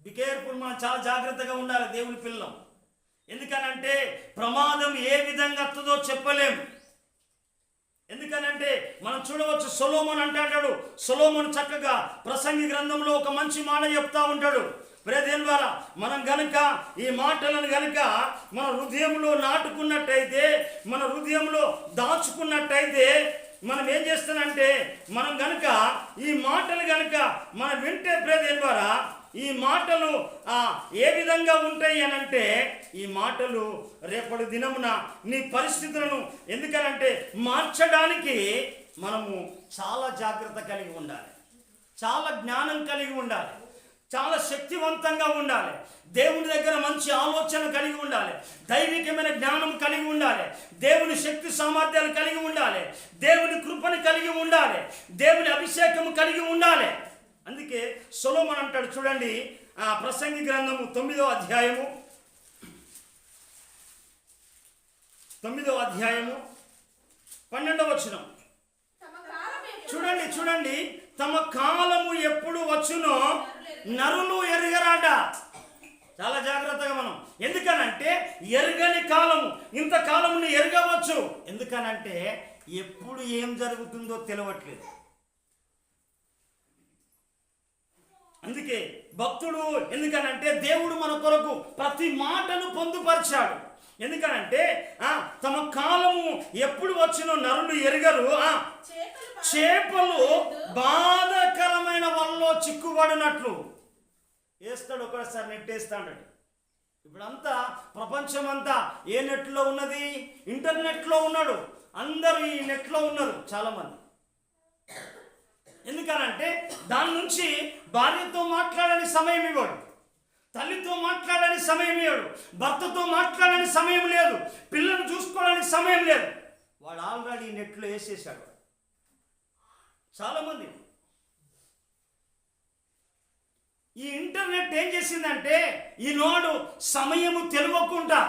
బి కేర్ఫుల్, మనం చాలా జాగ్రత్తగా ఉండాలి దేవుని పిల్లం. ఎందుకనంటే ప్రమాదం ఏ విధంగా వస్తుందో చెప్పలేం. ఎందుకనంటే మనం చూడవచ్చు, సొలొమోను అంటాడు, సొలొమోను చక్కగా ప్రసంగి గ్రంథంలో ఒక మంచి మాట చెప్తా ఉంటాడు. ప్రియదేవుని ద్వారా మనం గనుక ఈ మాటలను గనుక మన హృదయంలో నాటుకున్నట్టయితే, మన హృదయంలో దాచుకున్నట్టయితే, మనం ఏం చేస్తానంటే మనం గనుక ఈ మాటలు గనుక మనం వింటే ప్రియదేవుని ద్వారా ఈ మాటలు ఏ విధంగా ఉంటాయి అనంటే, ఈ మాటలు రేపటి దినమున నీ పరిస్థితులను ఎందుకనంటే మార్చడానికి మనము చాలా జాగ్రత్త కలిగి ఉండాలి, చాలా జ్ఞానం కలిగి ఉండాలి, చాలా శక్తివంతంగా ఉండాలి, దేవుని దగ్గర మంచి ఆలోచన కలిగి ఉండాలి, దైవికమైన జ్ఞానం కలిగి ఉండాలి, దేవుని శక్తి సామర్థ్యాలు కలిగి ఉండాలి, దేవుని కృపను కలిగి ఉండాలి, దేవుని అభిషేకము కలిగి ఉండాలి. అందుకే సొలొమోను అంటాడు చూడండి, ఆ ప్రసంగి గ్రంథము 9వ అధ్యాయము 12వ వచనం చూడండి, తమ కాలము ఎప్పుడు వచ్చునో నరులు ఎరగరాట. చాలా జాగ్రత్తగా మనం. ఎందుకనంటే ఎరగని కాలము, ఇంతకాలమును ఎరగవచ్చు. ఎందుకనంటే ఎప్పుడు ఏం జరుగుతుందో తెలియట్లేదు. అందుకే భక్తుడు, ఎందుకనంటే దేవుడు మన కొరకు ప్రతి మాటను పొందుపరిచాడు. ఎందుకనంటే తమ కాలము ఎప్పుడు వచ్చినో నరులు ఎరగరు. చేపలు బాధాకరమైన వలలో చిక్కుబడినట్లు వేస్తాడు, ఒకసారి నెట్టేస్తాడు. ఇప్పుడంతా ప్రపంచం అంతా ఏ నెట్లో ఉన్నది? ఇంటర్నెట్లో ఉన్నాడు. అందరూ ఈ నెట్లో ఉన్నారు చాలామంది. ఎందుకనంటే దాని నుంచి భార్యతో మాట్లాడని సమయం ఇవ్వడు, తల్లితో మాట్లాడని సమయం ఇవ్వడు, భర్తతో మాట్లాడని సమయం లేదు, పిల్లలు చూసుకోవడానికి సమయం లేదు. వాడు ఆల్రెడీ నెట్లో వేసేసాడు. చాలామంది ఈ ఇంటర్నెట్ ఏం చేసిందంటే ఈనాడు సమయము తెలియకుండా,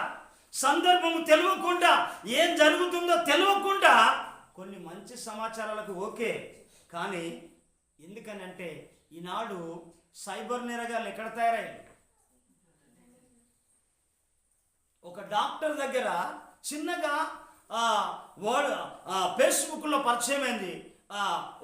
సందర్భము తెలియకుండా, ఏం జరుగుతుందో తెలియకుండా కొన్ని మంచి సమాచారాలకు ఓకే. కానీ ఎందుకనంటే ఈనాడు సైబర్ నేరగాళ్ళు ఎక్కడ తయారయ్యారు? ఒక డాక్టర్ దగ్గర చిన్నగా వాడు ఫేస్బుక్లో పరిచయం అయింది.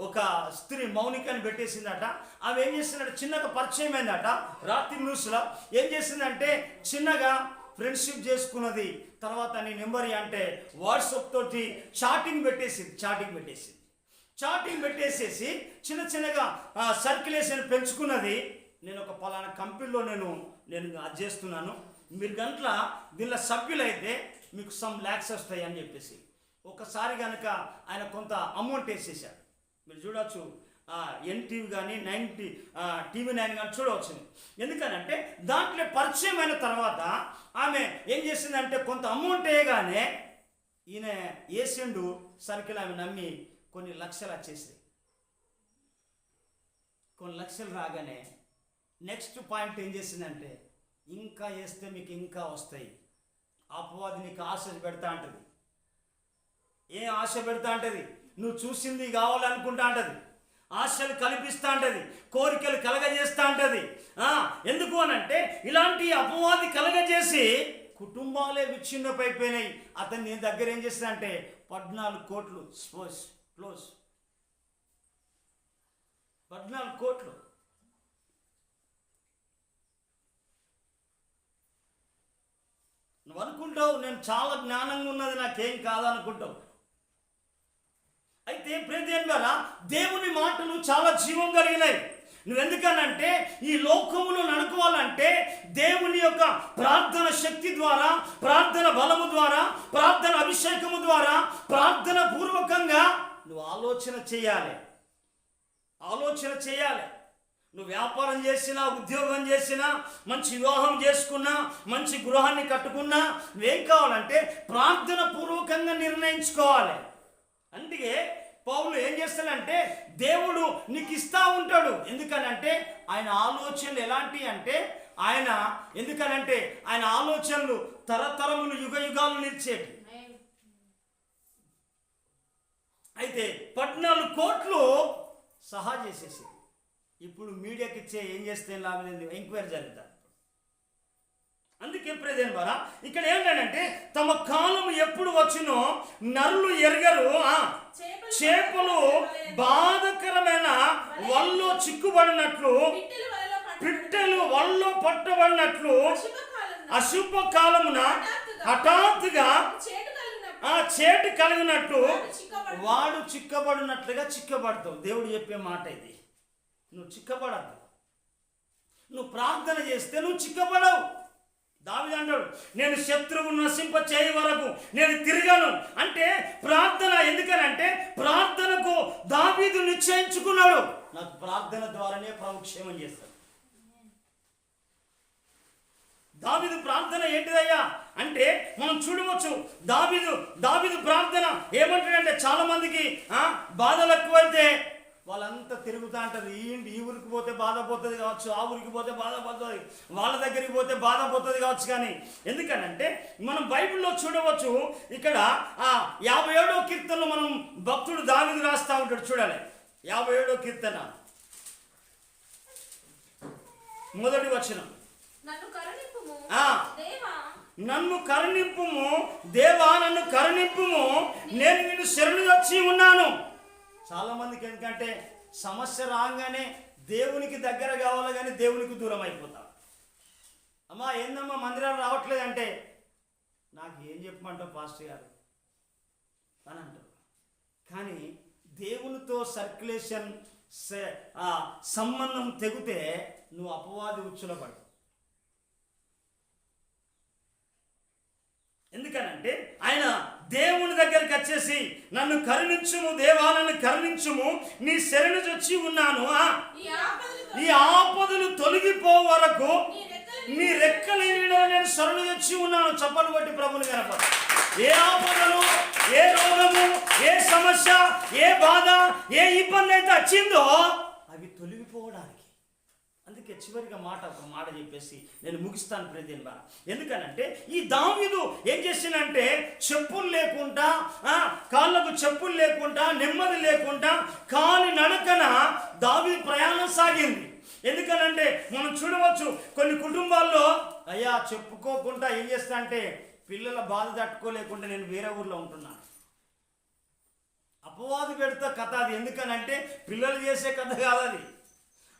ఒక స్త్రీ మౌనిక అని పెట్టేసిందట. అవి ఏం చేసిందంటే చిన్నగా పరిచయం అయిందట. రాత్రి న్యూస్లో ఏం చేసిందంటే చిన్నగా ఫ్రెండ్షిప్ చేసుకున్నది. తర్వాత నీ నెంబర్ అంటే వాట్సాప్ తోటి చాటింగ్ పెట్టేసేసి చిన్నగా సర్క్యులేషన్ పెంచుకున్నది. నేను ఒక పలానా కంపెనీలో నేను అది చేస్తున్నాను, మీరు గంటల దీనిలో సభ్యులైతే మీకు సమ్ ల్యాక్స్ వస్తాయి అని చెప్పేసి ఒకసారి కనుక ఆయన కొంత అమౌంట్ వేసేసాడు. మీరు చూడవచ్చు ఎన్టీవీ కానీ 90 TV9 కానీ చూడవచ్చు. ఎందుకనంటే దాంట్లో పరిచయం అయిన తర్వాత ఆమె ఏం చేసిందంటే కొంత అమౌంట్ వేయగానే ఈయన వేసిండు సర్కిల్ ఆమె నమ్మి కొన్ని లక్షలు వచ్చేసాయి. కొన్ని లక్షలు రాగానే నెక్స్ట్ పాయింట్ ఏం చేసిందంటే ఇంకా వేస్తే మీకు ఇంకా వస్తాయి, అపవాది నీకు ఆశ పెడతా ఉంటుంది. ఏం ఆశ పెడతా ఉంటుంది? నువ్వు చూసింది కావాలనుకుంటా ఉంటుంది, ఆశలు కల్పిస్తూ ఉంటుంది, కోరికలు కలగజేస్తూ ఉంటుంది. ఎందుకు అనంటే ఇలాంటి అపవాది కలగజేసి కుటుంబాలే విచ్ఛిన్నమైపోయినాయి. అతను నీ దగ్గర ఏం చేస్తాడంటే 14 కోట్లు క్లోజ్ 14 కోట్లు. నువ్వు అనుకుంటావు నేను చాలా జ్ఞానంగా ఉన్నది, నాకేం కాదనుకుంటావు. అయితే ప్రియదేవుని ద్వారా దేవుని మాటలు చాలా జీవం కలిగినాయి. నువ్వెందుకనంటే ఈ లోకములో నడుకోవాలంటే దేవుని యొక్క ప్రార్థన శక్తి ద్వారా, ప్రార్థన బలము ద్వారా, ప్రార్థన అభిషేకము ద్వారా, ప్రార్థన పూర్వకంగా నువ్వు ఆలోచన చేయాలి. నువ్వు వ్యాపారం చేసినా, ఉద్యోగం చేసినా, మంచి వివాహం చేసుకున్నా, మంచి గృహాన్ని కట్టుకున్నా, నువ్వేం కావాలంటే ప్రార్థన పూర్వకంగా నిర్ణయించుకోవాలి. అందుకే పౌలు ఏం చేస్తాడంటే దేవుడు నీకు ఇస్తా ఉంటాడు. ఎందుకనంటే ఆయన ఆలోచనలు ఎలాంటి అంటే ఎందుకనంటే ఆయన ఆలోచనలు తరతరములు యుగ యుగాలు నిలిచేవి. అయితే 14 కోట్లు సహా చేసేసి ఇప్పుడు మీడియాకి ఇచ్చే ఏం చేస్తే లాభం లేదు, ఎంక్వైరీ జరుగుతుంది. అందుకే ప్రెజెంట్ ద్వారా ఇక్కడ ఏంటంటే తమ కాలం ఎప్పుడు వచ్చినో నరులు ఎరగరు. చేపలు బాధకరమైన వల్లో చిక్కుబడినట్లు, పిట్టలు వల్లో పట్టబడినట్లు అశుభ కాలమున హఠాత్తుగా చేటు కలిగినట్టు వాడు చిక్కబడినట్లుగా చిక్కబడతావు. దేవుడు చెప్పే మాట ఇది. నువ్వు చిక్కబడద్దు. నువ్వు ప్రార్థన చేస్తే నువ్వు చిక్కబడవు. దావీదు అంటాడు, నేను శత్రువును నశింప చేయ వరకు నేను తిరగను అంటే ప్రార్థన. ఎందుకనంటే ప్రార్థనకు దావీదు నిశ్చయించుకున్నాడు, నాకు ప్రార్థన ద్వారానే ప్రభు క్షేమం చేస్తాడు. దావీదు ప్రార్థన ఏంటిదయ్యా అంటే మనం చూడవచ్చు. దావీదు ప్రార్థన ఏమంటాడంటే చాలా మందికి బాధలు ఎక్కువైతే వాళ్ళంతా తిరుగుతూ అంటారు. ఈ ఊరికి పోతే బాధ పోతుంది కావచ్చు, ఆ ఊరికి పోతే బాధ పోతుంది, వాళ్ళ దగ్గరికి పోతే బాధ పోతుంది కావచ్చు. కానీ ఎందుకనంటే మనం బైబిల్లో చూడవచ్చు. ఇక్కడ 57వ కీర్తనలో మనం భక్తుడు దావీదు రాస్తా ఉంటాడు. చూడాలి 57వ కీర్తన మొదటి వచనం. నన్ను కరుణింపుము దేవా, నన్ను కరుణింపుము, నేను నిన్ను శరణు వచ్చి ఉన్నాను. చాలా మందికి ఎందుకంటే సమస్య రాగానే దేవునికి దగ్గర కావాలి కానీ దేవునికి దూరం అయిపోతాం. అమ్మా ఏందమ్మా మందిరాలు రావట్లేదంటే నాకు ఏం చెప్పమంటావు పాస్టర్ గారు అని అంటారు. కానీ దేవునితో సర్క్యులేషన్ సంబంధం తెగితే నువ్వు అపవాది ఉచ్చులో పడు. ఎందుకనంటే ఆయన దేవుని దగ్గరికి వచ్చేసి నన్ను కరుణించుము దేవా, నన్ను కరుణించుము, నీ శరణు వచ్చి ఉన్నాను, ఈ ఆపదలు తొలగిపో వరకు నీ రెక్కల నీడలో నేను శరణు వచ్చి ఉన్నాను. చప్పలు కొట్టి ప్రభుని కనపడ. ఏ ఆపదలు, ఏ రోగము, ఏ సమస్య, ఏ బాధ, ఏ ఇబ్బంది అయితే వచ్చిందో అవి తొలగిపోవడానికి. అందుకే చివరిగా ఒక మాట చెప్పేసి నేను ముగిస్తాను ప్రియదేవుని బాగా. ఎందుకనంటే ఈ దావీదు ఏం చేసిందంటే చెప్పులు లేకుండా, కాళ్ళకు చెప్పులు లేకుండా, నెమ్మది లేకుండా కాలి నడకన దావీదు ప్రయాణం సాగింది. ఎందుకనంటే మనం చూడవచ్చు కొన్ని కుటుంబాల్లో అయ్యా చెప్పుకోకుండా ఏం చేస్తా అంటే పిల్లల బాధ తట్టుకోలేకుండా నేను వేరే ఊర్లో ఉంటున్నాను. అపవాది పెడతా కథ అది. ఎందుకనంటే పిల్లలు చేసే కథ కాదు అది.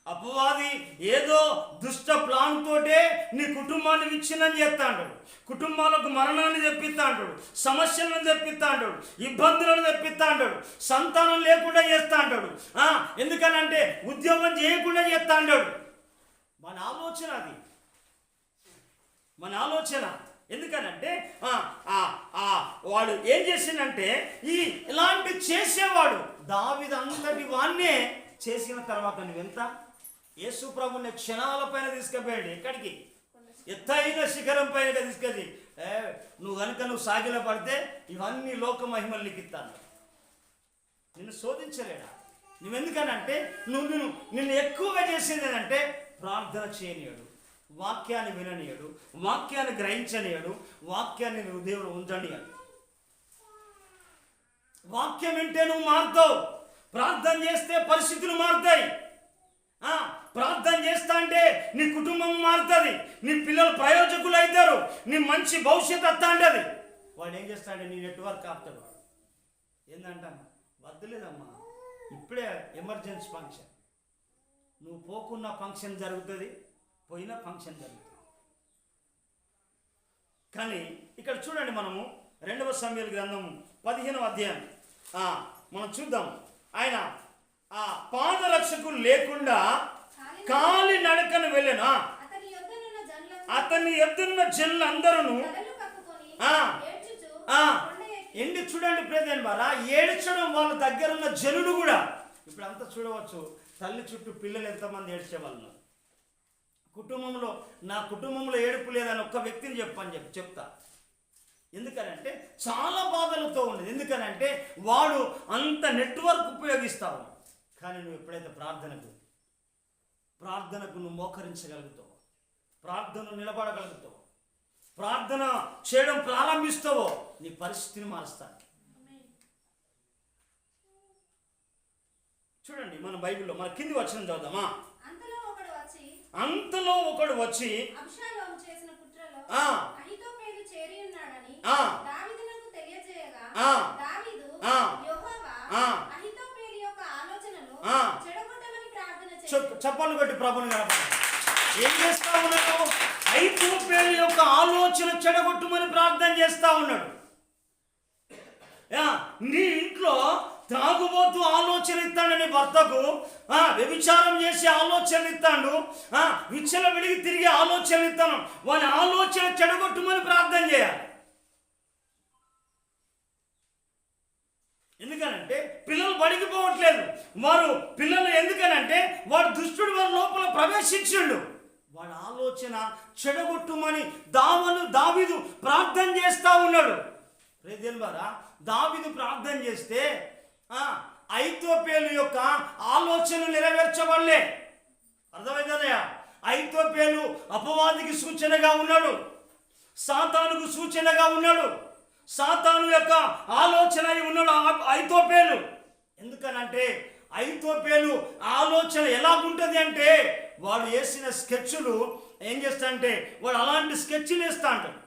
అపవాది ఏదో దుష్ట ప్లాన్ తోటే నీ కుటుంబాన్ని విచ్ఛిన్నం చేస్తా అంటాడు, కుటుంబాలకు మరణాన్ని తెప్పిస్తా అంటాడు, సమస్యలను తెప్పిస్తా అంటాడు, ఇబ్బందులను తెప్పిస్తా అంటాడు, సంతానం లేకుండా చేస్తా అంటాడు. ఎందుకనంటే ఉద్యోగం చేయకుండా చేస్తా అంటాడు. మన ఆలోచన అది, మన ఆలోచన. ఎందుకనంటే వాడు ఏం చేసిందంటే ఇలాంటి చేసేవాడు దావీదు అంతటి వాన్నే చేసిన తర్వాత నువ్వెంత? యేసు ప్రభుని క్షణాల పైన తీసుకుపోయాడు. ఎక్కడికి? ఎత్తైన శిఖరం పైన తీసుకెళ్ళి, నువ్వు కనుక నువ్వు సాగిల పడితే ఇవన్నీ లోక మహిమలు నీకు ఇస్తాను. నిన్ను శోధించలేడా? నువ్వెందుకనంటే నిన్ను ఎక్కువగా చేసేది ఏంటంటే ప్రార్థన చేయనీయడు, వాక్యాన్ని విననీయడు, వాక్యాన్ని గ్రహించనీయడు, వాక్యాన్ని నువ్వు దేవుడు ఉంచనీయడు. వాక్యం వింటే నువ్వు మారుతావు. ప్రార్థన చేస్తే పరిస్థితులు మారుతాయి. ప్రార్థన చేస్తా అంటే నీ కుటుంబం మారుతుంది, నీ పిల్లలు ప్రయోజకులు అవుతారు, నీ మంచి భవిష్యత్తు వస్తా అంటది. వాడు ఏం చేస్తాడే? నీ నెట్వర్క్ ఆపుతాడు. ఏందంటమ్మా? వద్దులేదమ్మా, ఇప్పుడే ఎమర్జెన్సీ ఫంక్షన్, నువ్వు పోకున్న ఫంక్షన్ జరుగుతుంది, పోయిన ఫంక్షన్ జరుగుతుంది. కానీ ఇక్కడ చూడండి, మనము 2 సమూయేలు గ్రంథం 15వ అధ్యాయం మనం చూద్దాం. ఆయన ఆ పాదరక్షకులు లేకుండా కాలి నడకను వెళ్ళను. అతని ఎదురున్న జనులు అందరూ ఎండి చూడండి ప్రేదేన్ వారా, ఏడ్చడం వాళ్ళ దగ్గర ఉన్న జనులు కూడా. ఇప్పుడు అంతా చూడవచ్చు, తల్లి చుట్టూ పిల్లలు ఎంతమంది ఏడ్చేవాళ్ళు. కుటుంబంలో నా కుటుంబంలో ఏడుపు లేదని ఒక్క వ్యక్తిని చెప్తా. ఎందుకనంటే చాలా బాధలతో ఉండేది. ఎందుకనంటే వాడు అంత నెట్వర్క్ ఉపయోగిస్తావు. కానీ నువ్వు ఎప్పుడైతే ప్రార్థనకు నువ్వు మోకరించగలుగుతావు, ప్రార్థన నిలబడగలుగుతావు, ప్రార్థన చేయడం ప్రారంభిస్తావో నీ పరిస్థితిని మారుస్తాను. చూడండి మన బైబిల్లో మన కింది వచనం చదువుదామా. అంతలో ఒకడు వచ్చి చప్పలు కొట్టి ప్రభుని కనపడ. ఏం చేస్తా ఉన్నాడు? అహీతోపెలు యొక్క ఆలోచన చెడగొట్టుమని ప్రార్థన చేస్తా ఉన్నాడు. నీ ఇంట్లో త్రాగుబోతు ఆలోచన ఇస్తాడని భర్తకు, వ్యభిచారం చేసి ఆలోచన ఇస్తాడు, విచ్చల విడిగి తిరిగి ఆలోచన ఇస్తాను, వాని ఆలోచన చెడగొట్టుమని ప్రార్థన చేయాలి. ఎందుకనంటే పిల్లలు బడికి పోవట్లేదు. వారు పిల్లలు ఎందుకనంటే వాడు దుష్టుడు వారి లోపల ప్రవేశించిండు. వాడి ఆలోచన చెడగొట్టుమని దావీదు ప్రార్థన చేస్తా ఉన్నాడు. రేదేల్వారా, దావీదు ప్రార్థన చేస్తే అహీతోపెలు యొక్క ఆలోచన నెరవేర్చబడలే. అర్థమైందయ్యా? అహీతోపెలు అపవాదికి సూచనగా ఉన్నాడు, సాతానుకు సూచనగా ఉన్నాడు, సాతాను యొక్క ఆలోచన ఉన్నాడు అహీతోపెలు. ఎందుకనంటే అహీతోపెలు ఆలోచన ఎలాగుంటుంది అంటే వాడు వేసిన స్కెచ్లు ఏం చేస్తాడంటే వాడు అలాంటి స్కెచ్లు వేస్తా అంటాడు.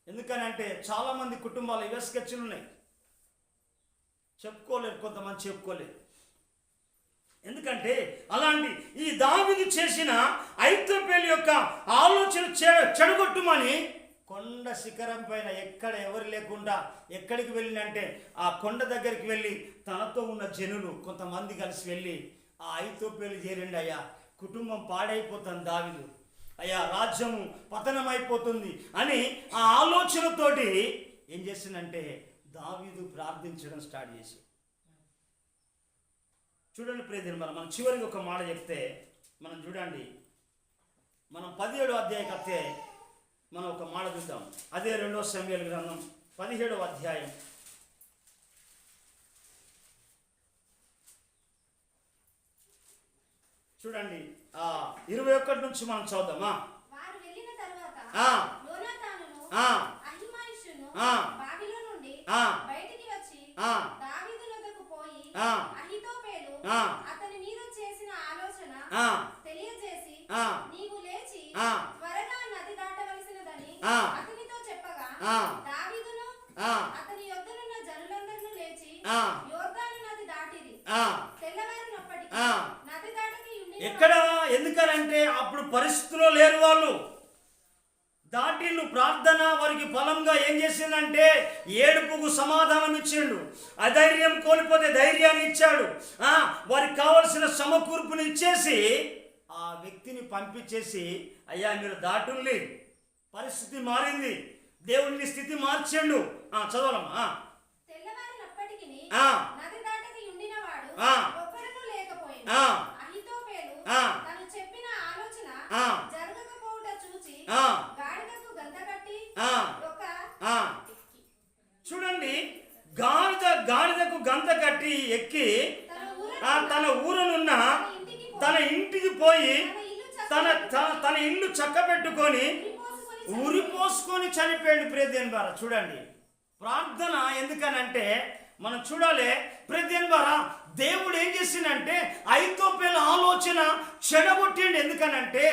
ఎందుకనంటే చాలామంది కుటుంబాలు ఇవే స్కెచ్లు ఉన్నాయి. చెప్పుకోలేరు, కొంతమంది చెప్పుకోలేరు. ఎందుకంటే అలాంటి ఈ దావీదు చేసిన అహీతోపెలు యొక్క ఆలోచన చెడగొట్టుమని కొండ శిఖరం పైన ఎక్కడ ఎవరు లేకుండా ఎక్కడికి వెళ్ళినంటే ఆ కొండ దగ్గరికి వెళ్ళి తనతో ఉన్న జనులు కొంతమంది కలిసి వెళ్ళి ఆ అహీతోపెలు చేరండి, అయ్యా కుటుంబం పాడైపోతుంది, దావీదు అయ్యా రాజ్యము పతనం అయిపోతుంది అని ఆ ఆలోచనతోటి ఏం చేసిందంటే దావీదు ప్రార్థించడం స్టార్ట్ చేసి. చూడండి ప్రియదేవుని, మనం చివరికి ఒక మాట చెప్తే మనం చూడండి, మనం 17వ అధ్యాయం కత్తే మనం ఒక మాట చూద్దాం. అదే 2 సమూయేలు గ్రంథం 17వ అధ్యాయం చూడండి 21 నుంచి మనం చదువుదామా. బయటికి వచ్చి దావీదు వద్దకు పోయి అహీతోపెలు అతని మీద చేసిన ఆలోచన తెలియజేసి నీవు లేచి త్వరగా నది దాటవలసినదని అతనితో చెప్పగా దావీదును అతని యొద్దనున్న జనులందరూ లేచి యోర్దాను నది దాటిరి. తెల్లవారినప్పటికీ నది దాటకి ఎక్కడ? ఎందుకనంటే అప్పుడు పరిస్థితిలో లేరు వాళ్ళు. దాటిళ్ళు ప్రార్థన వారికి ఫలంగా ఏం చేసిందంటే ఏడుపుకు సమాధానం ఇచ్చిండు, అధైర్యం కోల్పోతే ధైర్యాన్ని ఇచ్చాడు, వారికి కావలసిన సమకూర్పుని ఇచ్చేసి ఆ వ్యక్తిని పంపించేసి అయ్యా మీరు దాటుల్ని, పరిస్థితి మారింది, దేవుని స్థితి మార్చిండు. తెల్లవారినప్పటికీ నది దాటకి ఉండినవాడు ఒక్కడును లేకపోయిండు. ఆ, అహీతోపెలు ఆ, తను చెప్పిన ఆలోచన ఆ, జరగకపోవుట చూచి ఆ, గాడిదకు గంత కట్టి ఆ, ఒక ఆ. చూడండి, గాడిదకు గంత కట్టి ఎక్కి తన ఊరనున్న తన ఇంటికి పోయి తన ఇల్లు చక్క పెట్టుకొని ఉరిపోసుకొని చనిపోయాడు. ప్రియదేని బారా చూడండి, ప్రార్థన ఎందుకనంటే మనం చూడాలి. ప్రియదేని బారా దేవుడు ఏం చేసిందంటే అహీతోపెలు ఆలోచన చెడగొట్టిండు. ఎందుకనంటే